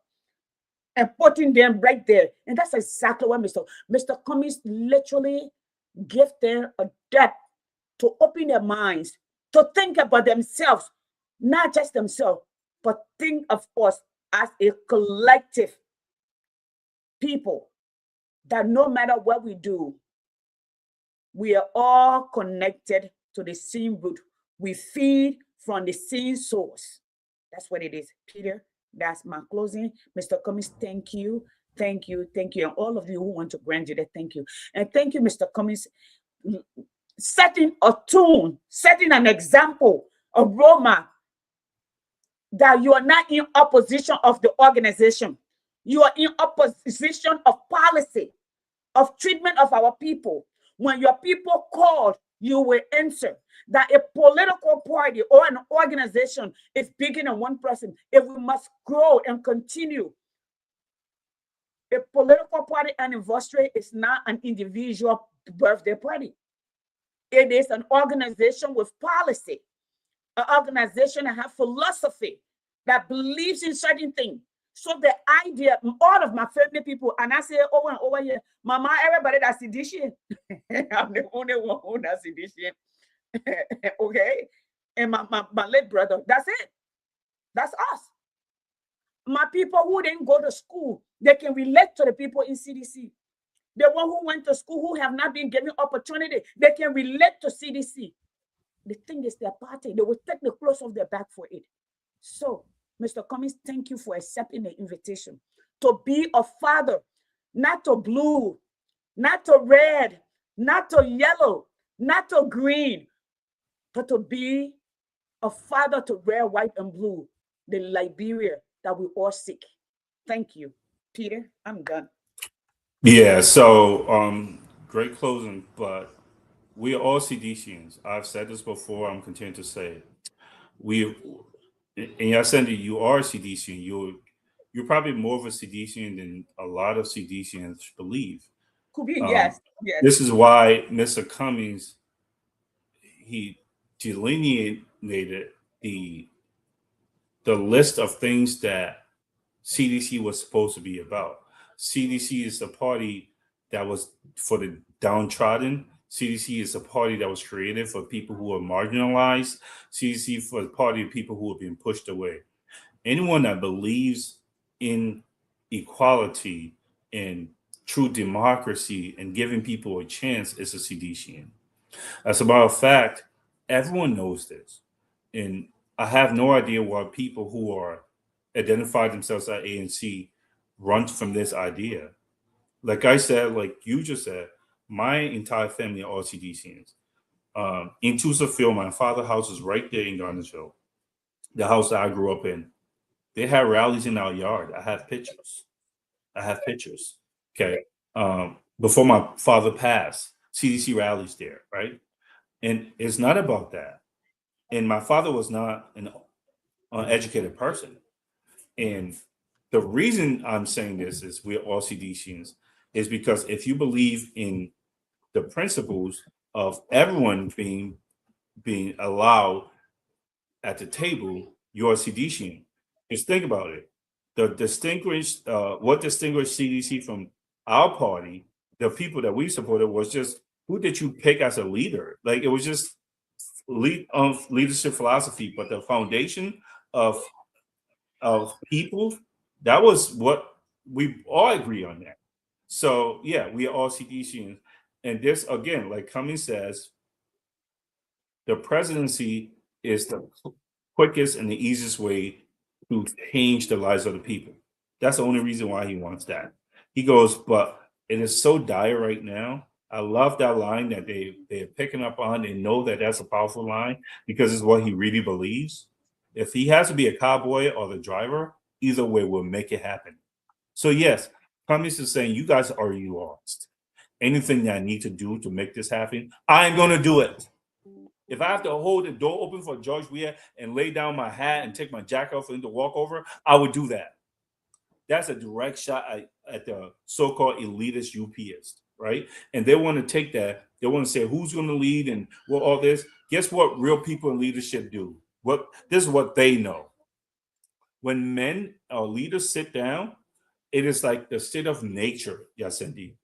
and putting them right there. And that's exactly what Mr. Cummings literally gave them a depth to open their minds, to think about themselves, not just themselves, but think of us as a collective people, that no matter what we do, we are all connected to the same root. We feed from the same source. That's what it is. Peter, that's my closing. Mr. Cummings, thank you. Thank you. Thank you. And all of you who want to grant you that, thank you. And thank you, Mr. Cummings, setting a tune, setting an example, a roadmap, that you are not in opposition of the organization. You are in opposition of policy, of treatment of our people. When your people call, you will answer. That a political party or an organization is bigger than one person. If we must grow and continue, a political party anniversary is not an individual birthday party. It is an organization with policy, an organization that has philosophy, that believes in certain things. So the idea, all of my family people, and I say over and over here, Mama, everybody that's in this year. I'm the only one who that's in this year. Okay? And my late brother, that's it. That's us. My people who didn't go to school, they can relate to the people in CDC. The one who went to school, who have not been given opportunity, they can relate to CDC. The thing is their party. They will take the clothes off their back for it. So, Mr. Cummings, thank you for accepting the invitation to be a father, not to blue, not to red, not to yellow, not to green, but to be a father to red, white, and blue, the Liberia that we all seek. Thank you. Peter, I'm done. Yeah, so great closing, but we are all CDCians. I've said this before, I'm continuing to say it. We and Yasendi, you are a CDCian. You're probably more of a CDCian than a lot of CDCians believe. Could be, Um, yes, yes. this is why Mr. Cummings he delineated the the list of things that CDC was supposed to be about. CDC is a party that was for the downtrodden. CDC is a party that was created for people who are marginalized. CDC for the party of people who have been pushed away. Anyone that believes in equality and true democracy and giving people a chance is a CDCian. As a matter of fact, everyone knows this. And I have no idea why people who are identify themselves as ANC run from this idea. Like I said, like you just said, my entire family are all CDCians. In Field, my father's house is right there in Garnesville, the house that I grew up in. They had rallies in our yard. I have pictures. I have pictures. Okay. Before my father passed, CDC rallies there, right? And it's not about that. And my father was not an uneducated person. And the reason I'm saying this is we're all CDCians is because if you believe in the principles of everyone being allowed at the table, you're a CDCian. Just think about it. What distinguished CDC from our party, the people that we supported, was just who did you pick as a leader? Like it was just leadership philosophy, but the foundation of people, that was what we all agree on that. So yeah, we are all CDCians. And this again, like Cummings says, the presidency is the quickest and the easiest way to change the lives of the people. That's the only reason why he wants that. He goes, but it is so dire right now. I love that line that they're picking up on and know that that's a powerful line because it's what he really believes. If he has to be a cowboy or the driver, either way will make it happen. So yes, Cummings is saying you guys are already lost. Anything that I need to do to make this happen, I'm gonna do it. If I have to hold the door open for George Weah and lay down my hat and take my jacket off for him to walk over, I would do that. That's a direct shot at the so-called elitist UPist, right? And they want to take that. They want to say who's going to lead and what all this. Guess what? Real people in leadership do. This is what they know. When men or leaders sit down, it is like the state of nature, Yasendi.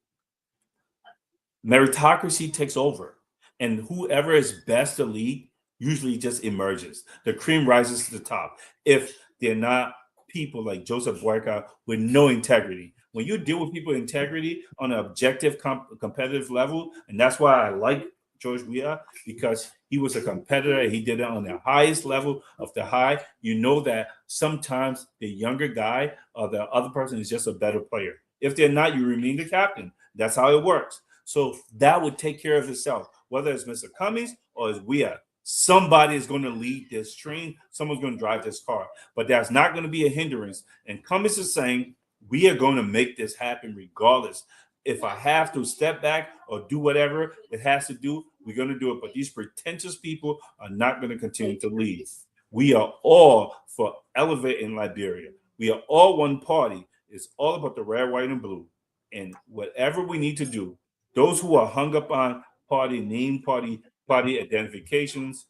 Meritocracy takes over, and whoever is best to lead usually just emerges. The cream rises to the top. If they're not people like Joseph Boyka with no integrity. When you deal with people with integrity on an objective, competitive level, and that's why I like George Weah, because he was a competitor and he did it on the highest level of the high. You know that sometimes the younger guy or the other person is just a better player. If they're not, you remain the captain. That's how it works. So that would take care of itself, whether it's Mr. Cummings or it's Weah. Somebody is going to lead this train. Someone's going to drive this car, but that's not going to be a hindrance. And Cummings is saying, we are going to make this happen regardless. If I have to step back or do whatever it has to do, we're going to do it. But these pretentious people are not going to continue to lead. We are all for elevating Liberia. We are all one party. It's all about the red, white, and blue. And whatever we need to do, those who are hung up on party name, party identifications,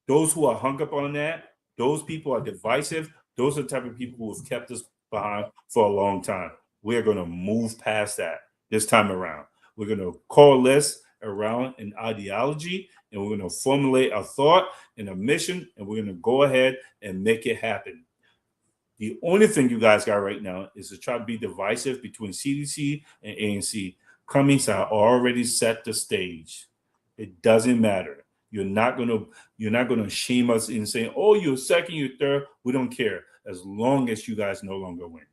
those who are hung up on that, those people are divisive. Those are the type of people who have kept us behind for a long time. We're going to move past that this time around. We're going to coalesce around an ideology, and we're going to formulate a thought and a mission, and we're going to go ahead and make it happen. The only thing you guys got right now is to try to be divisive between CDC and ANC. Cummings have already set the stage. It doesn't matter. You're not gonna shame us in saying, "Oh, you're second, you're third." We don't care as long as you guys no longer win.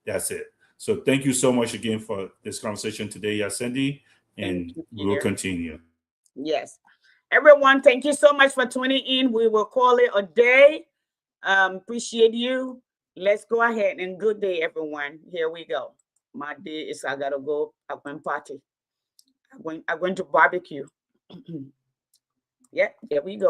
That's it. So thank you so much again for this conversation today, Yasendi, and we will continue. Yes. Everyone, thank you so much for tuning in. We will call it a day. Appreciate you. Let's go ahead and good day, everyone. Here we go. My day is I gotta go. I'm going party. I'm going to barbecue. Yeah, there we go.